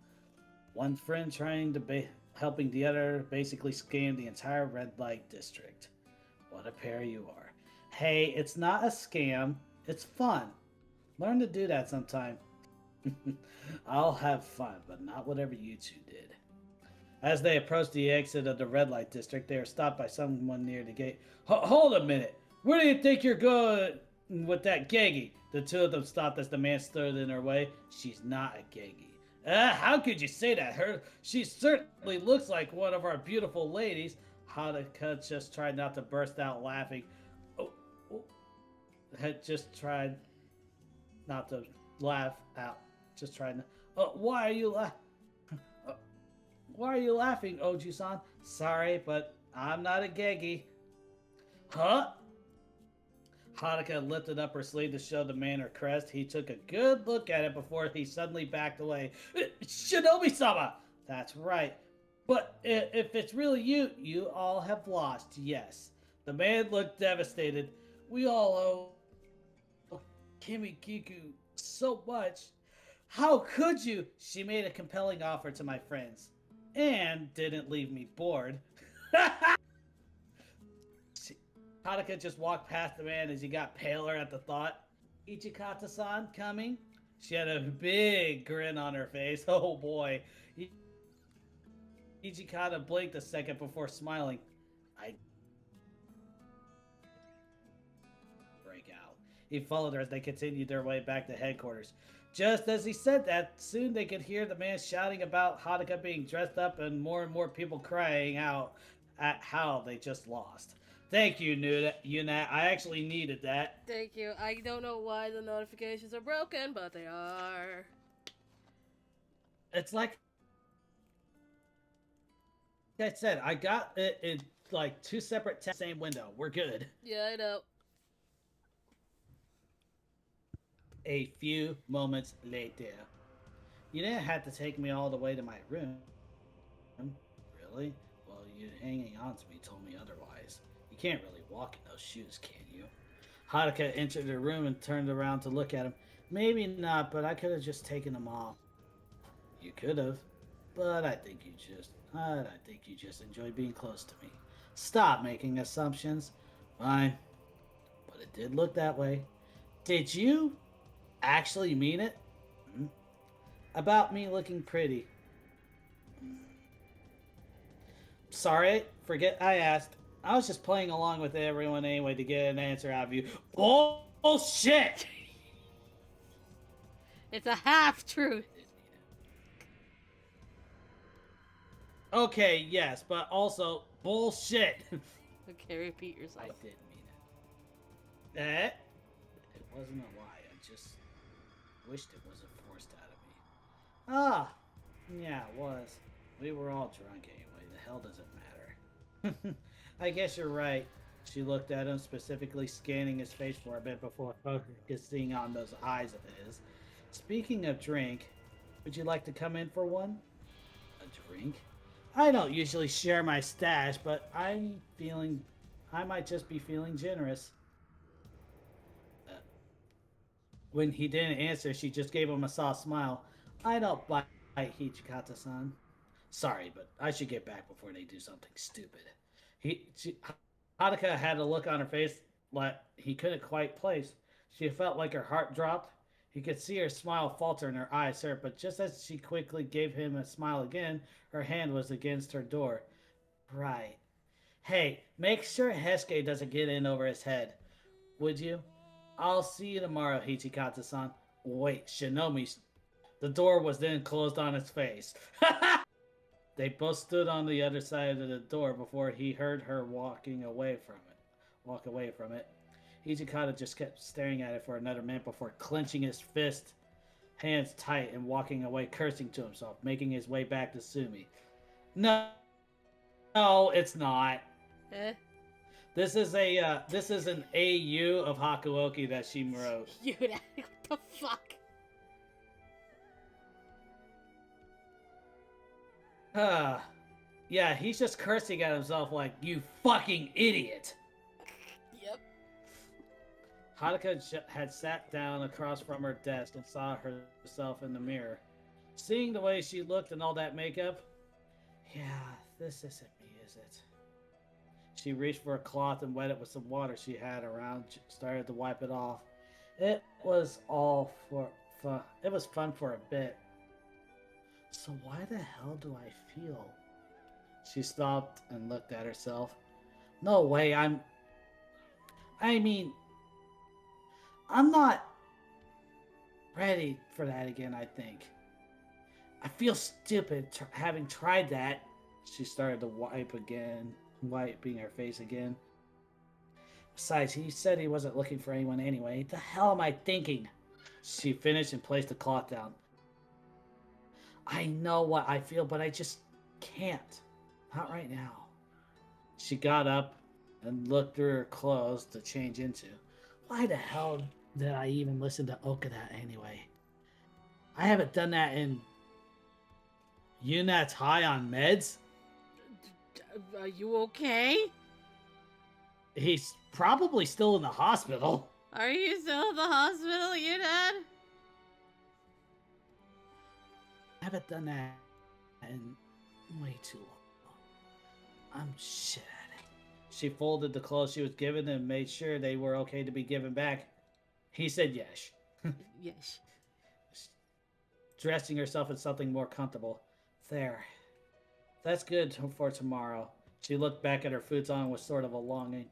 One friend trying to helping the other basically scam the entire red light district. What a pair you are. Hey, it's not a scam. It's fun. Learn to do that sometime. I'll have fun, but not whatever you two did. As they approached the exit of the red light district, they were stopped by someone near the gate. Hold a minute. Where do you think you're going? With that Gegi. The two of them stopped as the man stood in her way. She's not a Gegi. How could you say that? She certainly looks like one of our beautiful ladies. Haruka just tried not to burst out laughing. Oh, oh. Had just tried not to laugh out. Just tried. Why are you why are you laughing, Oji-san? Sorry, but I'm not a Gegi. Huh? Haruka lifted up her sleeve to show the man her crest. He took a good look at it before he suddenly backed away. Shinobi-sama! That's right. But if it's really you, you all have lost, yes. The man looked devastated. We all owe Kimikiku so much. How could you? She made a compelling offer to my friends. And didn't leave me bored. Haruka just walked past the man as he got paler at the thought. Hijikata-san coming? She had a big grin on her face. Oh boy. Hijikata blinked a second before smiling. I break out. He followed her as they continued their way back to headquarters. Just as he said that, soon they could hear the man shouting about Haruka being dressed up and more people crying out at how they just lost. Thank you, Yuna. I actually needed that. Thank you. I don't know why the notifications are broken, but they are. It's like I said, I got it in like two separate tabs, same window. We're good. Yeah, I know. A few moments later. You didn't have to take me all the way to my room. Really? Well, you hanging on to me told me otherwise. You can't really walk in those shoes, can you? Haruka entered the room and turned around to look at him. Maybe not, but I could have just taken them off. You could have, but I think you just enjoy being close to me. Stop making assumptions. Fine, but it did look that way. Did you actually mean it? Hmm? About me looking pretty. Sorry, forget I asked. I was just playing along with everyone anyway to get an answer out of you. Bullshit! It's a half truth. Okay, yes, but also bullshit. Okay, repeat yourself. I did mean it. It wasn't a lie. I just wished it wasn't forced out of me. Ah, yeah, it was. We were all drunk anyway. The hell does it matter? I guess you're right. She looked at him, specifically scanning his face for a bit before focusing on those eyes of his. Speaking of drink, would you like to come in for one? A drink? I don't usually share my stash, but I might just be feeling generous. When he didn't answer, she just gave him a soft smile. I don't bite, Hijikata-san. Sorry, but I should get back before they do something stupid. Haruka had a look on her face like he couldn't quite place. She felt like her heart dropped. He could see her smile falter and her eyes hurt, but just as she quickly gave him a smile again, her hand was against her door. Right. Hey, make sure Hesuke doesn't get in over his head. Would you? I'll see you tomorrow, Hijikata-san. Wait, Shinomi. The door was then closed on his face. They both stood on the other side of the door before he heard her walk away from it. Hijikata just kept staring at it for another minute before clenching his fist, hands tight, and walking away, cursing to himself, making his way back to Sumi. No, it's not. Eh? This is an AU of Hakuoki that she wrote. Dude, what the fuck? Yeah, he's just cursing at himself like, you fucking idiot. Yep. Haruka had sat down across from her desk and saw herself in the mirror. Seeing the way she looked and all that makeup, yeah, this isn't me, is it? She reached for a cloth and wet it with some water she had around, started to wipe it off. It was all for fun. It was fun for a bit. So why the hell do I feel? She stopped and looked at herself. No way, I'm not ready for that again, I think. I feel stupid having tried that. She started to wiping her face again. Besides, he said he wasn't looking for anyone anyway. The hell am I thinking? She finished and placed the cloth down. I know what I feel, but I just can't. Not right now. She got up and looked through her clothes to change into. Why the hell did I even listen to Okada anyway? I haven't done that in... Yunat's high on meds? Are you okay? He's probably still in the hospital. Are you still in the hospital, Yunat? I haven't done that in way too long. I'm shit at it. She folded the clothes she was given and made sure they were okay to be given back. He said yes. Yes. Dressing herself in something more comfortable. There. That's good for tomorrow. She looked back at her futon with sort of a longing.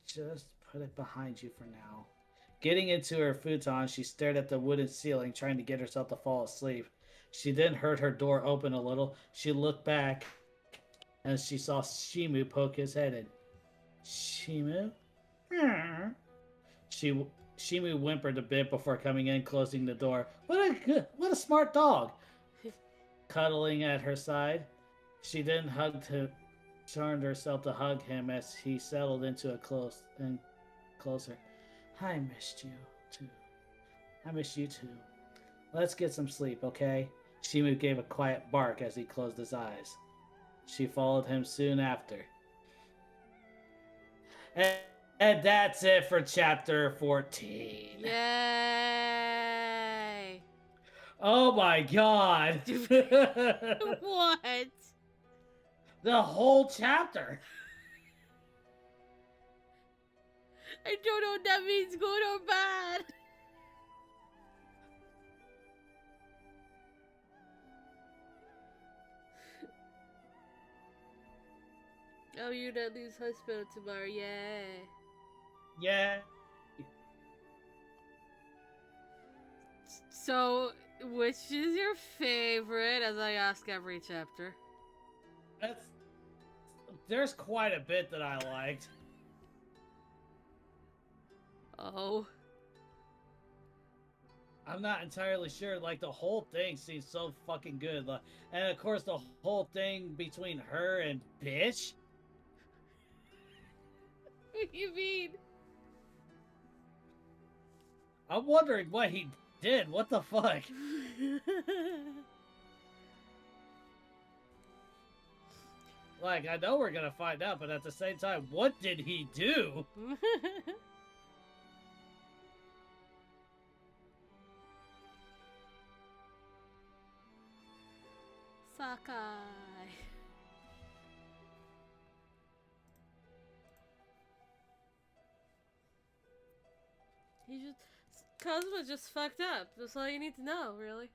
Just put it behind you for now. Getting into her futon, she stared at the wooden ceiling, trying to get herself to fall asleep. She then heard her door open a little. She looked back, and she saw Shimu poke his head in. Shimu? Shimu whimpered a bit before coming in, closing the door. What a smart dog! Cuddling at her side, she then turned herself to hug him as he settled into a closer. I missed you too. I miss you too. Let's get some sleep, okay? Shimu gave a quiet bark as he closed his eyes. She followed him soon after. And that's it for chapter 14. Yay! Oh my god! What? The whole chapter! I don't know if that means good or bad. Oh, you're not leave hospital tomorrow, yay. Yeah. So, which is your favorite, as I ask every chapter? There's quite a bit that I liked. Oh. I'm not entirely sure. Like, the whole thing seems so fucking good. And of course, the whole thing between her and Bitch. What do you mean? I'm wondering what he did. What the fuck? Like, I know we're gonna find out, but at the same time, what did he do? Sakai. Cosmo just fucked up. That's all you need to know, really.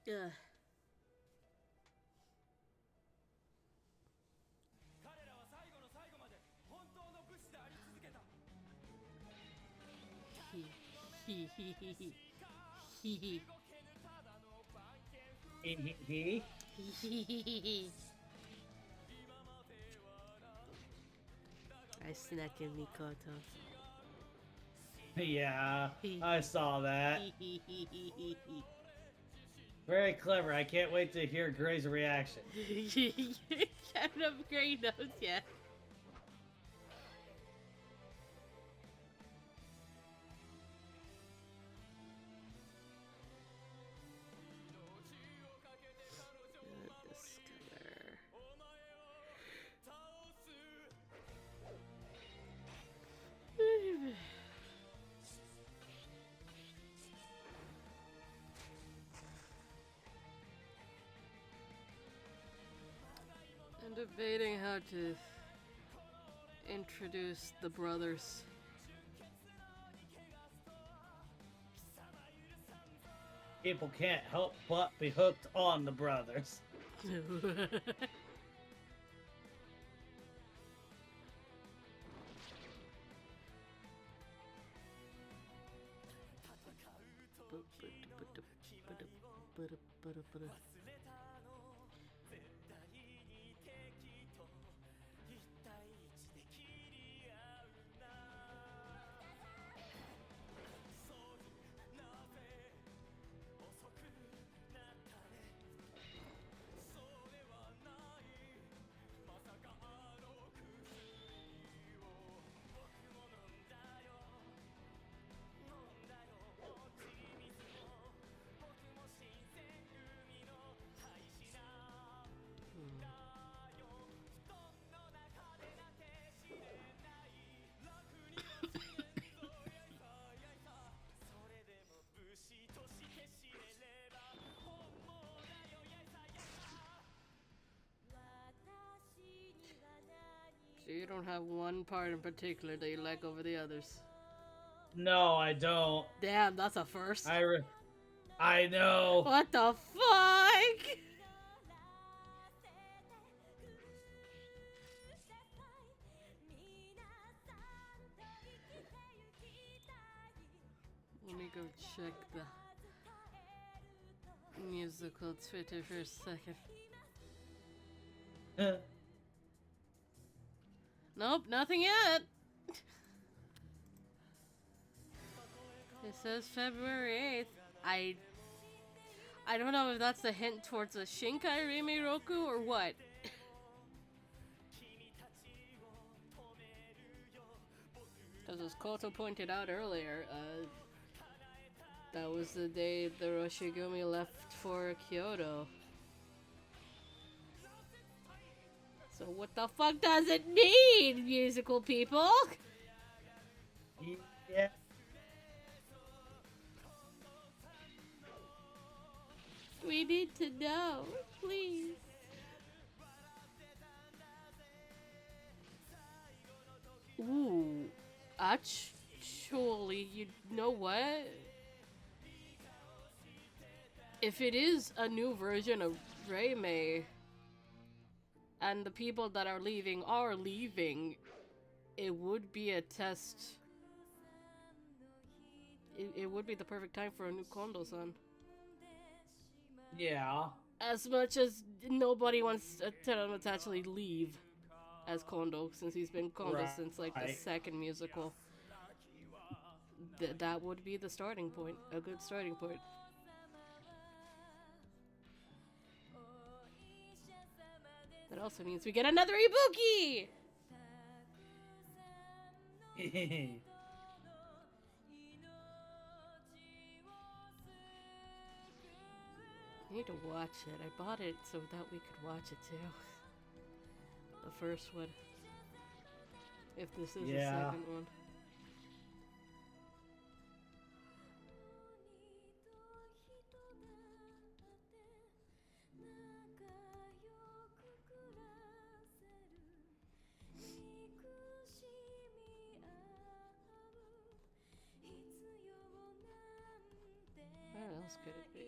Yeah. He I snuck in Mikoto. Yeah, I saw that. Very clever. I can't wait to hear Gray's reaction. You haven't have Gray notes yet. I'm debating how to introduce the brothers. People can't help but be hooked on the brothers. So you don't have one part in particular that you like over the others? No, I don't. Damn, that's a first. I know. What the fuck? Let me go check the musical Twitter for a second. Nope, nothing yet. It says February 8th. I don't know if that's a hint towards a Shinkai Rime Roku or what. Because as Koto pointed out earlier, that was the day the Roshigumi left for Kyoto. So what the fuck does it mean, musical people? Yeah. We need to know, please. Ooh, actually, you know what? If it is a new version of Reimei, and the people that are leaving, it would be a test. It would be the perfect time for a new Kondo-san. Yeah. As much as nobody wants to actually leave as Kondo, since he's been Kondo since like the second musical. That would be the starting point, a good starting point. That also means we get another Ibuki! I need to watch it. I bought it so that we could watch it too. The first one. If this is the second one. Where else could it be?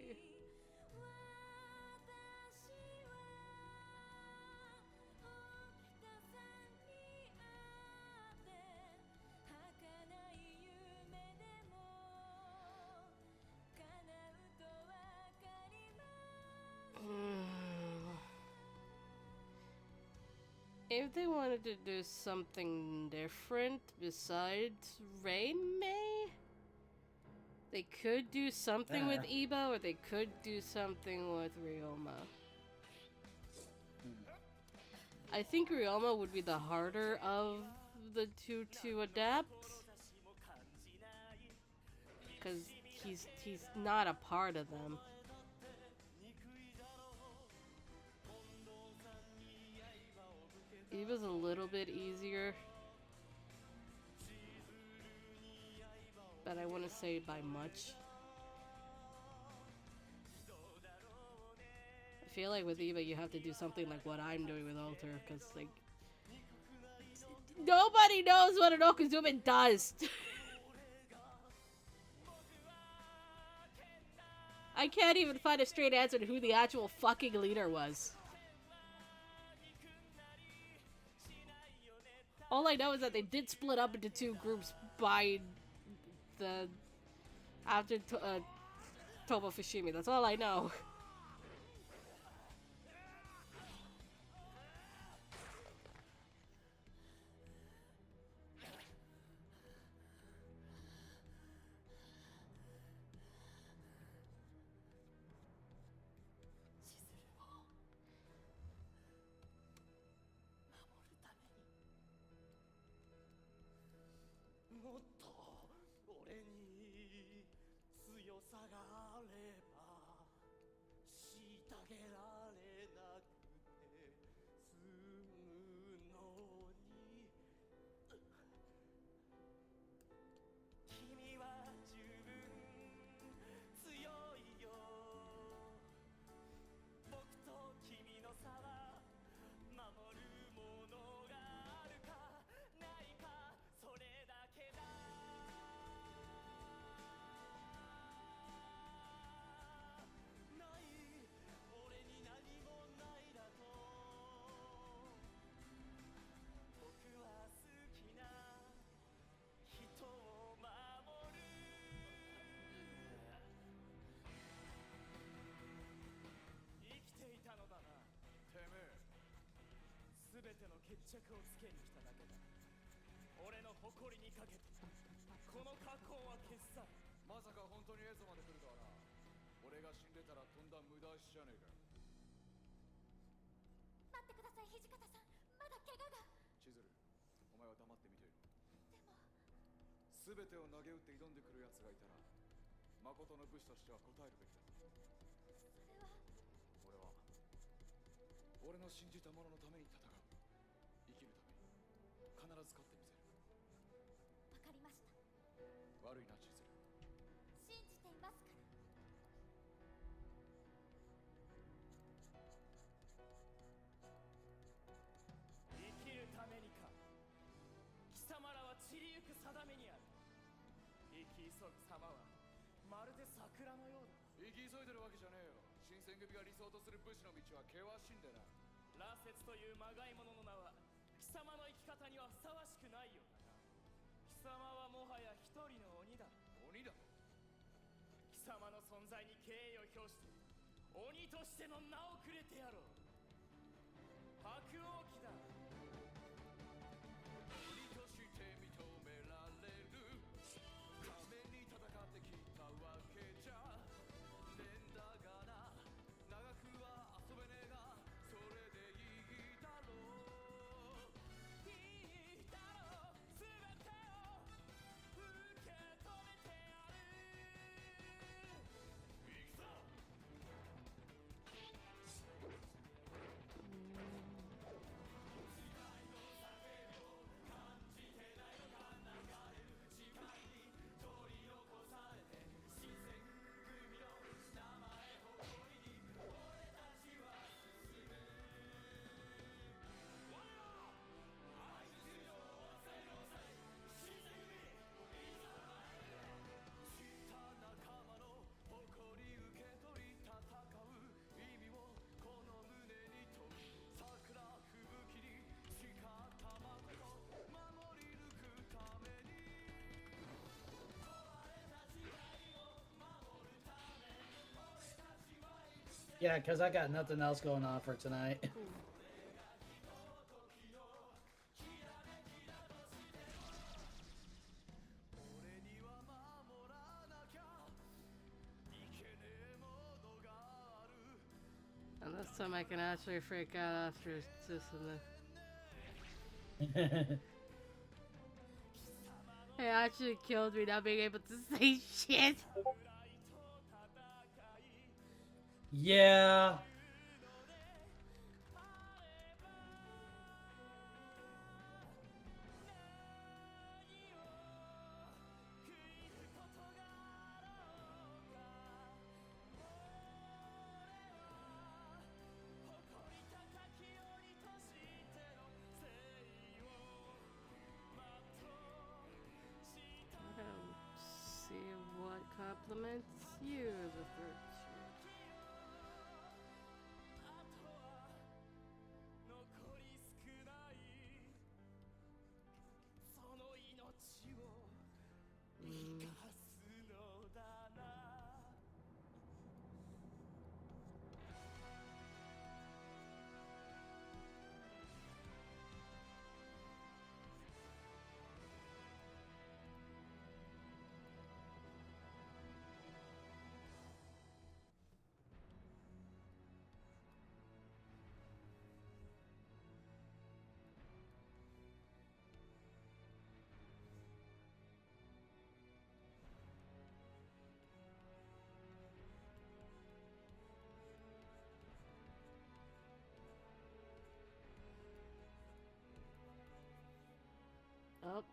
If they wanted to do something different besides Reimei, they could do something with Iba, or they could do something with Ryoma. I think Ryoma would be the harder of the two to adapt, because he's not a part of them. Iba's a little bit easier, but I wouldn't say by much. I feel like with Iba you have to do something like what I'm doing with Alter, because like nobody knows what an Okuzumin does. I can't even find a straight answer to who the actual fucking leader was. All I know is that they did split up into two groups by the after Tomo Fushimi. That's all I know. Yeah, because I got nothing else going on for tonight. And this time I can actually freak out after this and Yeah. it actually killed me not being able to say shit. See what compliments you, the virtue. Oh.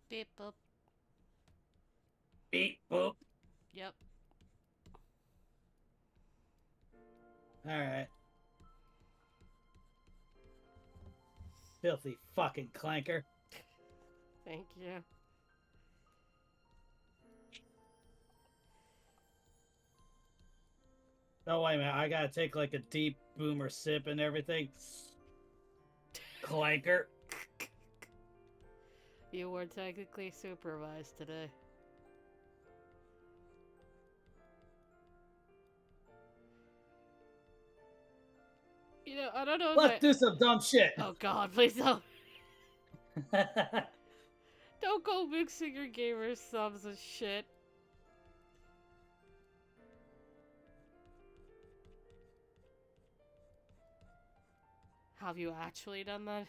Beep boop. Beep boop. Yep. Alright. Filthy fucking clanker. Thank you. Oh, wait a minute. I gotta take like a deep boomer sip and everything. Clanker. You were technically supervised today. You know, I don't know if Let's do some dumb shit. Oh god, please don't. Don't go mixing your gamer subs with shit. Have you actually done that?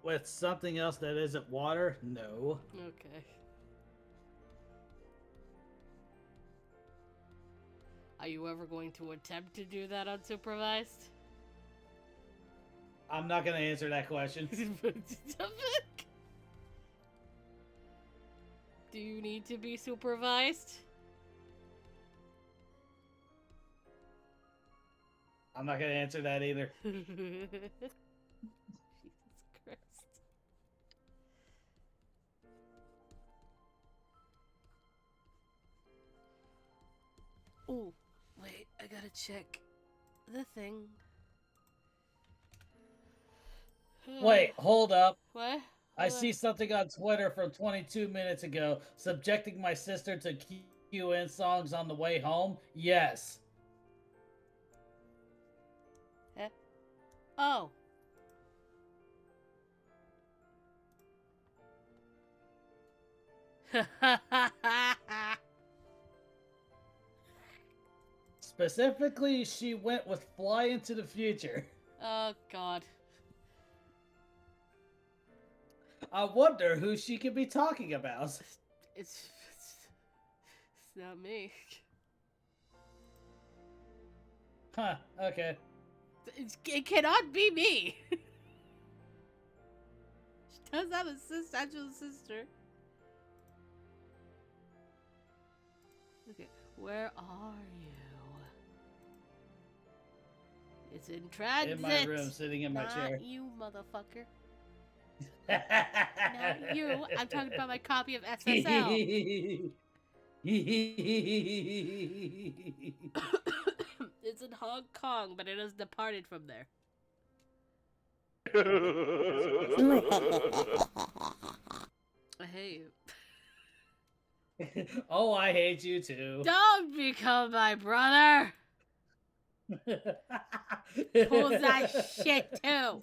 With something else that isn't water? No. Okay. Are you ever going to attempt to do that unsupervised? I'm not gonna answer that question. Do you need to be supervised? I'm not gonna answer that either. Jesus Christ. Oh, wait, I gotta check the thing. Wait, hold up. What? I see something on Twitter from 22 minutes ago. Subjecting my sister to QN songs on the way home? Yes. Oh. Specifically, she went with Fly Into the Future. Oh, God. I wonder who she could be talking about. It's not me. Huh, okay. It cannot be me. She does have a actual sister. Okay, where are you? It's in transit. In my room, sitting in my chair. Not you, motherfucker. Not you. I'm talking about my copy of SSL. It's in Hong Kong, but it has departed from there. I hate you. Oh, I hate you too. Don't become my brother! Pulls that shit too!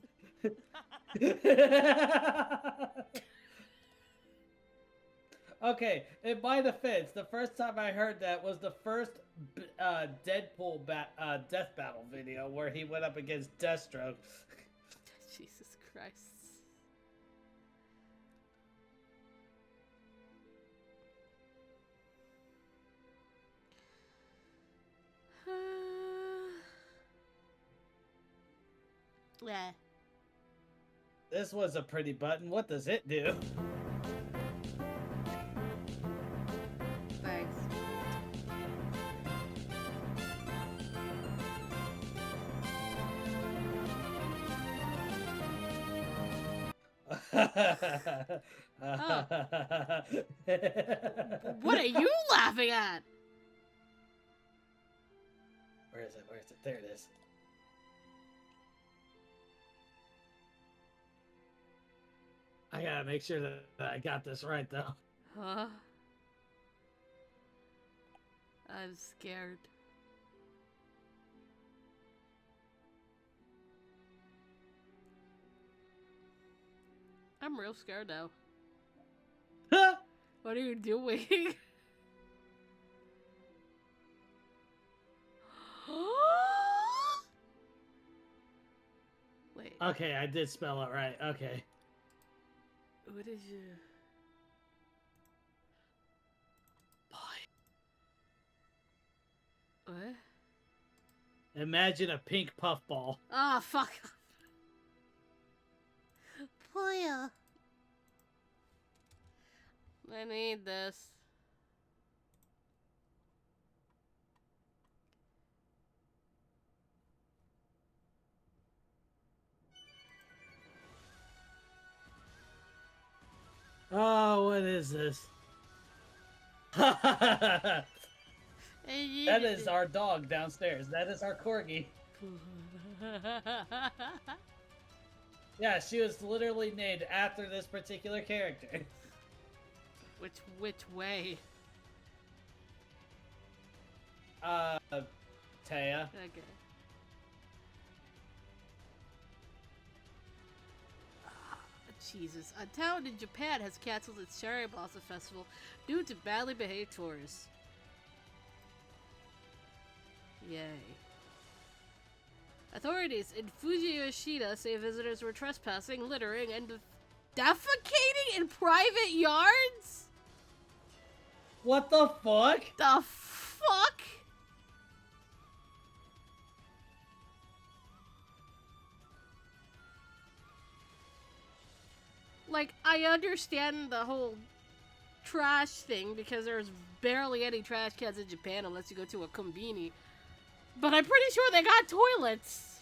Okay, in my defense, the first time I heard that was the first Deadpool death battle video where he went up against Deathstroke. Jesus Christ. Yeah. This was a pretty button. What does it do? Thanks. What are you laughing at? Where is it? Where is it? There it is. I gotta make sure that I got this right, though. Huh? I'm scared. I'm real scared now. What are you doing? Wait. Okay, I did spell it right. Okay. What is you? Boy. What? Imagine a pink puffball. Ah, fuck. Playa. I need this. Oh, what is this? That is our dog downstairs. That is our corgi. Yeah, she was literally named after this particular character. Which way? Taya. Okay. Jesus. A town in Japan has canceled its Cherry Blossom Festival due to badly behaved tourists. Yay. Authorities in Fuji Yoshida say visitors were trespassing, littering, and defecating in private yards? What the fuck? The fuck? Like, I understand the whole trash thing because there's barely any trash cans in Japan unless you go to a kombini. But I'm pretty sure they got toilets.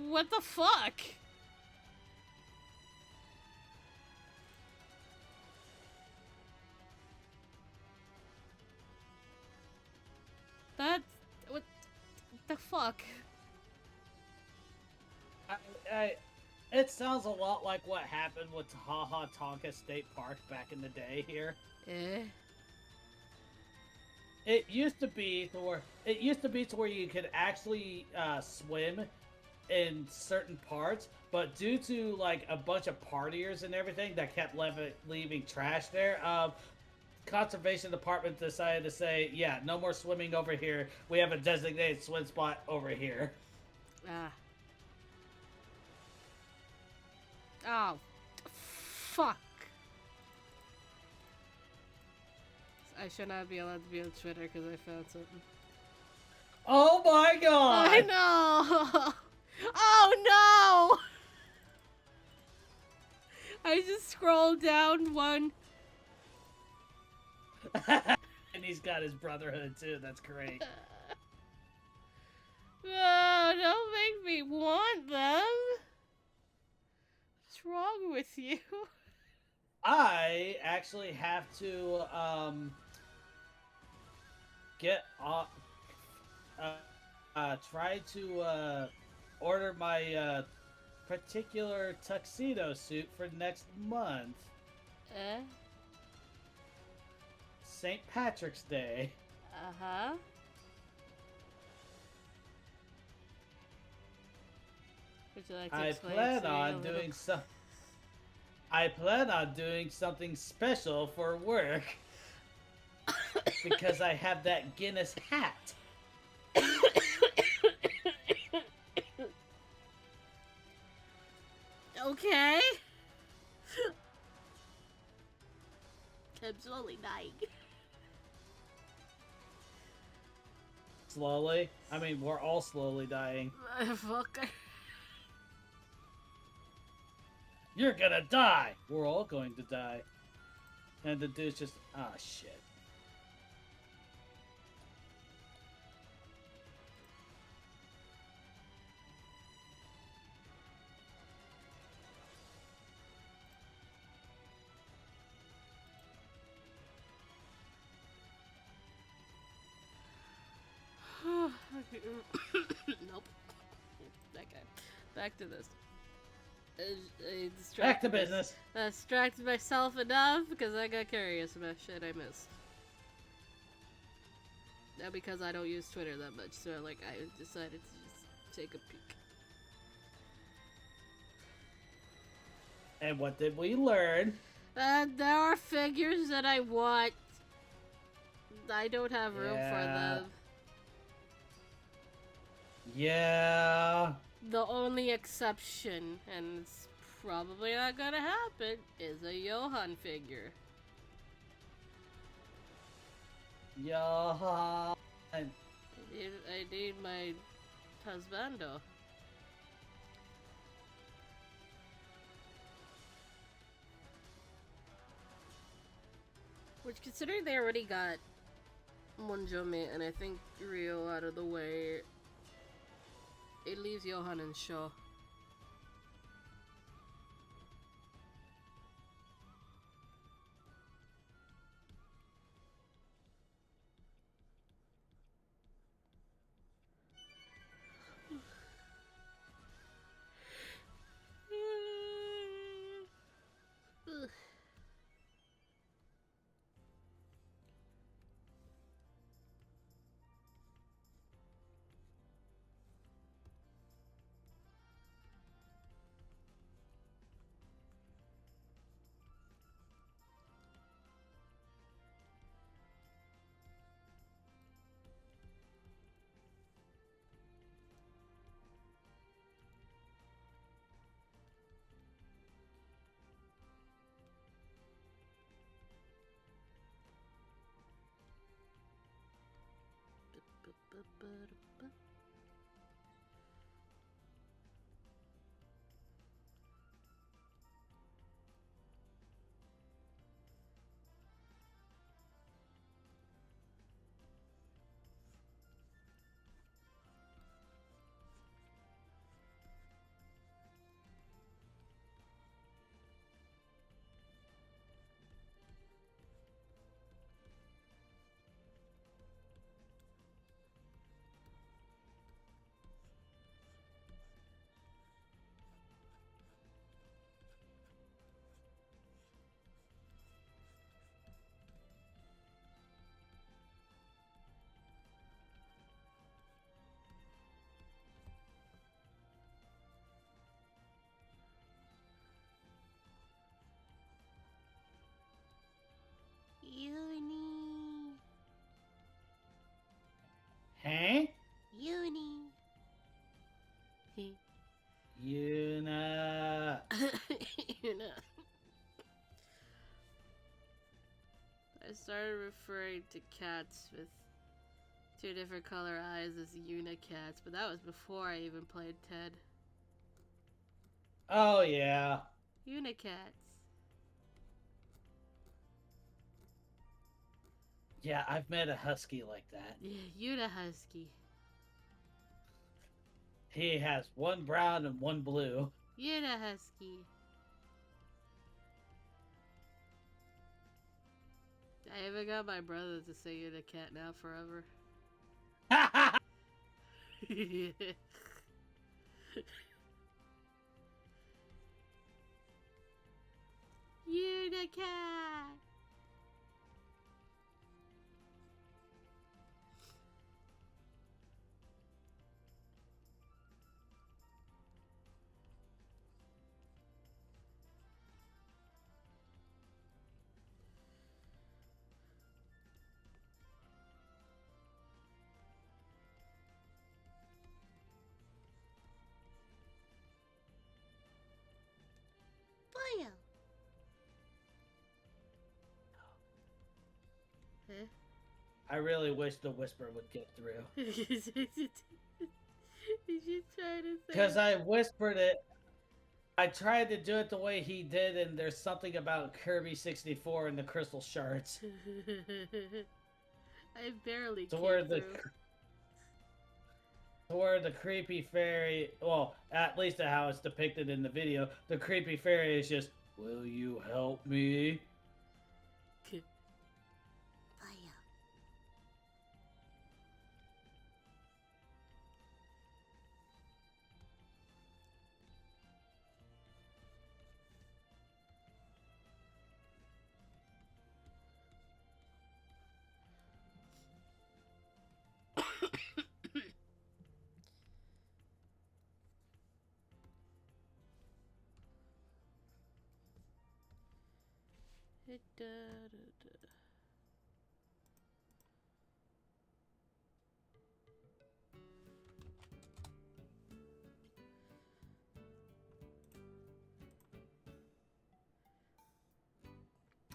What the fuck? That's... what the fuck? It sounds a lot like what happened with Haha Tonka State Park back in the day here. Eh? It used to be to where you could actually swim in certain parts, but due to like a bunch of partiers and everything that kept leaving trash there, conservation department decided to say, yeah, no more swimming over here. We have a designated swim spot over here. Ah. Oh. Fuck. I should not be allowed to be on Twitter because I found something. Oh my god! I know! Oh no! I just scrolled down one. And he's got his brotherhood too, that's great. No, don't make me want them. What's wrong with you? I actually have to try to order my particular tuxedo suit for next month. St. Patrick's Day. Uh-huh. Would you like to explain it to me a little? I plan on doing something special for work. Because I have that Guinness hat. Okay. I'm slowly dying. Slowly? I mean, we're all slowly dying. Motherfucker. You're gonna die! We're all going to die. And the dude's just, ah, shit. Nope. Okay. Back to this. Back to business. I distracted myself enough because I got curious about shit I missed. Now because I don't use Twitter that much, so like I decided to just take a peek. And what did we learn? There are figures that I want. I don't have room for them. Yeah. The only exception, and it's probably not gonna happen, is a Johan figure. Johan. need my husbando. Which, considering they already got Monjome and I think Rio out of the way, it leaves Johan and Shaw. Ugh. Uni. Hey? Uni. Yuna. Una. I started referring to cats with two different color eyes as Unicats, but that was before I even played Ted. Oh, yeah. Unicats. Yeah, I've met a husky like that. Yeah, Una Husky. He has one brown and one blue. Una Husky. I even got my brother to say Unicat now forever. Unicat! Fire! Huh? I really wish the whisper would get through. Did you try to say? Because I whispered it. I tried to do it the way he did, and there's something about Kirby 64 and the crystal shards. I barely To came where through. the creepy fairy, well, at least how it's depicted in the video, the creepy fairy is just, will you help me? Fire.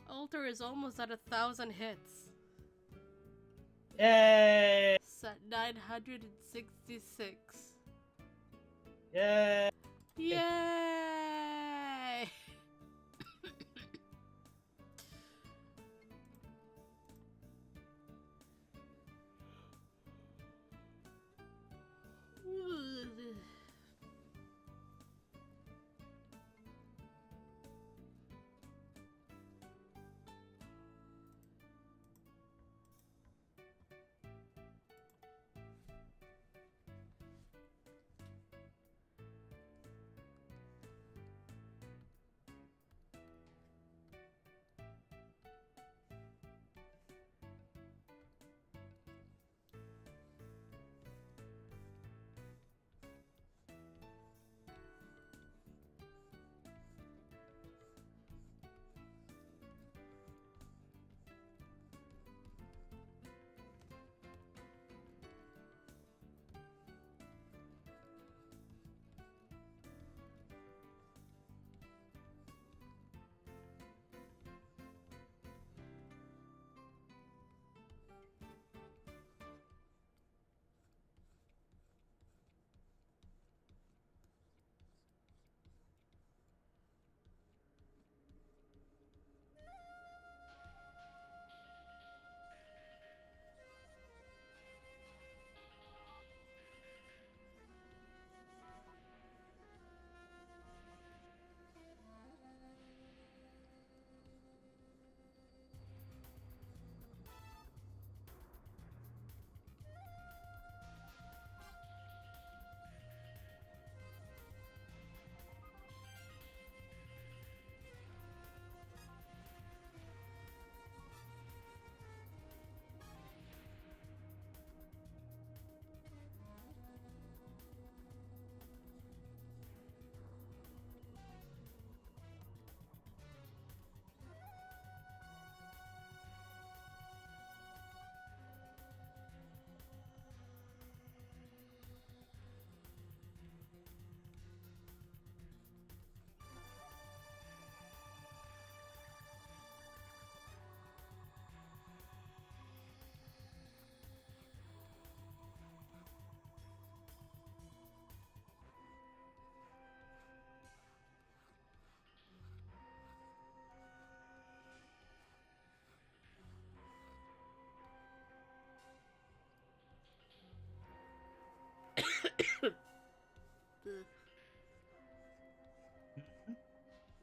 Alter is almost at 1,000 hits. Yay! It's at 966. Yay! Yay!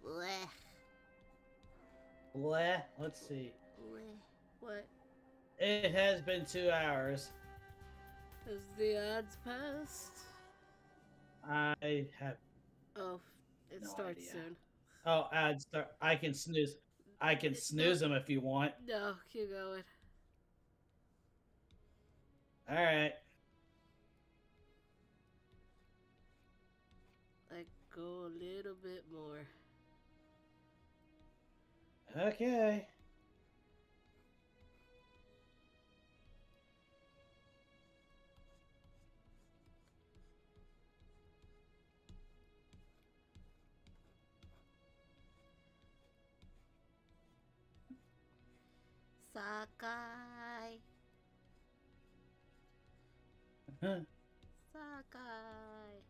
Bleh. Bleh. Let's see. Bleh. What? It has been 2 hours. Has the odds passed? I have Oh, it no starts idea. soon. Oh, ads start. I can snooze. I can snooze them if you want. No, keep going. All right. Like, go a little bit more. Okay. Sakai. Huh. Sakai.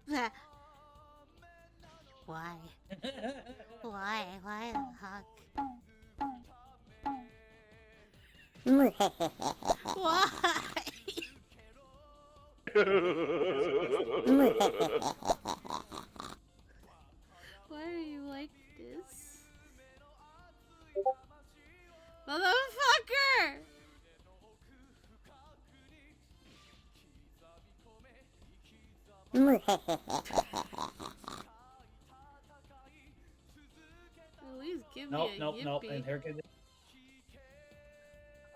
Why? Why? Why the fuck? Why? Why are you like this? Motherfucker! At least give Nope, me a nope, nope. yippee. In her condition.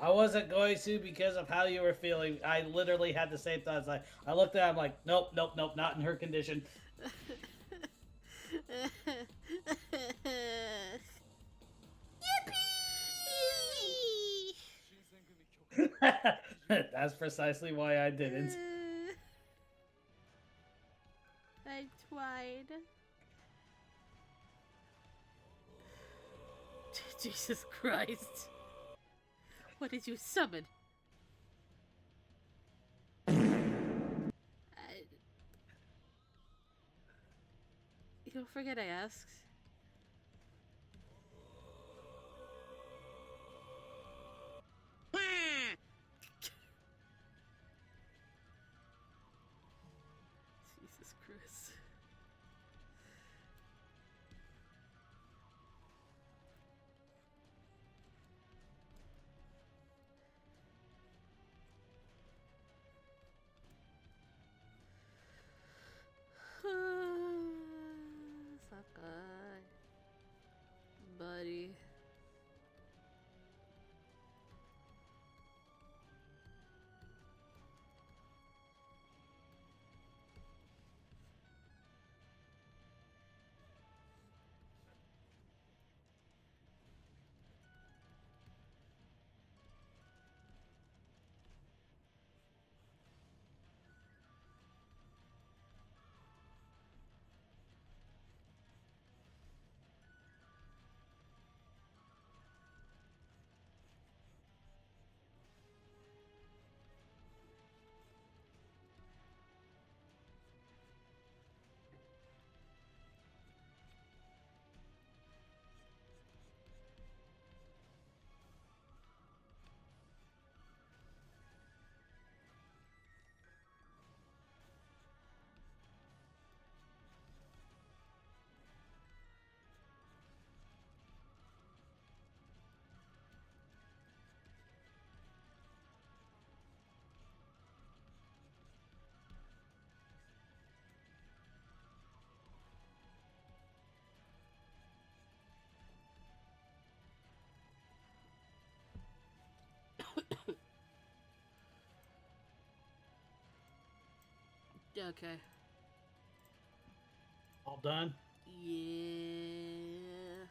I wasn't going to because of how you were feeling. I literally had the same thoughts. I looked at her, I'm like, nope, nope, nope, not in her condition. That's precisely why I didn't. I tried. Jesus Christ. What did you summon? You don't forget I asked. Jesus Christ. Sakai. Buddy. Okay. All done? Yeah.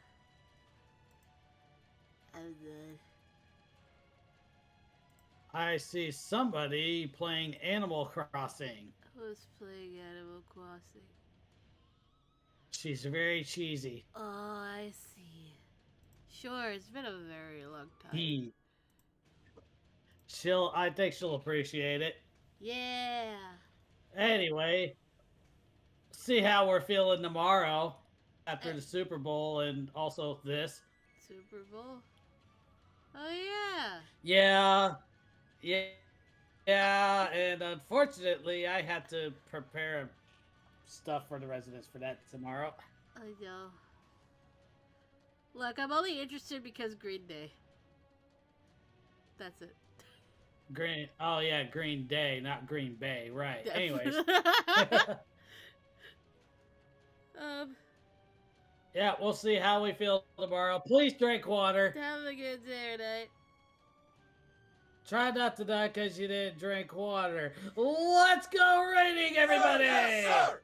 I'm good. I see somebody playing Animal Crossing. Who's playing Animal Crossing? She's very cheesy. Oh, I see. Sure, it's been a very long time. I think she'll appreciate it. Yeah. Anyway, see how we're feeling tomorrow after the Super Bowl and also this. Super Bowl? Oh, yeah. Yeah, and unfortunately, I had to prepare stuff for the residents for that tomorrow. I know. Look, I'm only interested because Green Day. That's it. Green Day, not Green Bay, right. Anyways. Yeah, we'll see how we feel tomorrow. Please drink water. Have a good day tonight. Try not to die because you didn't drink water. Let's go rating, everybody! Yes, sir!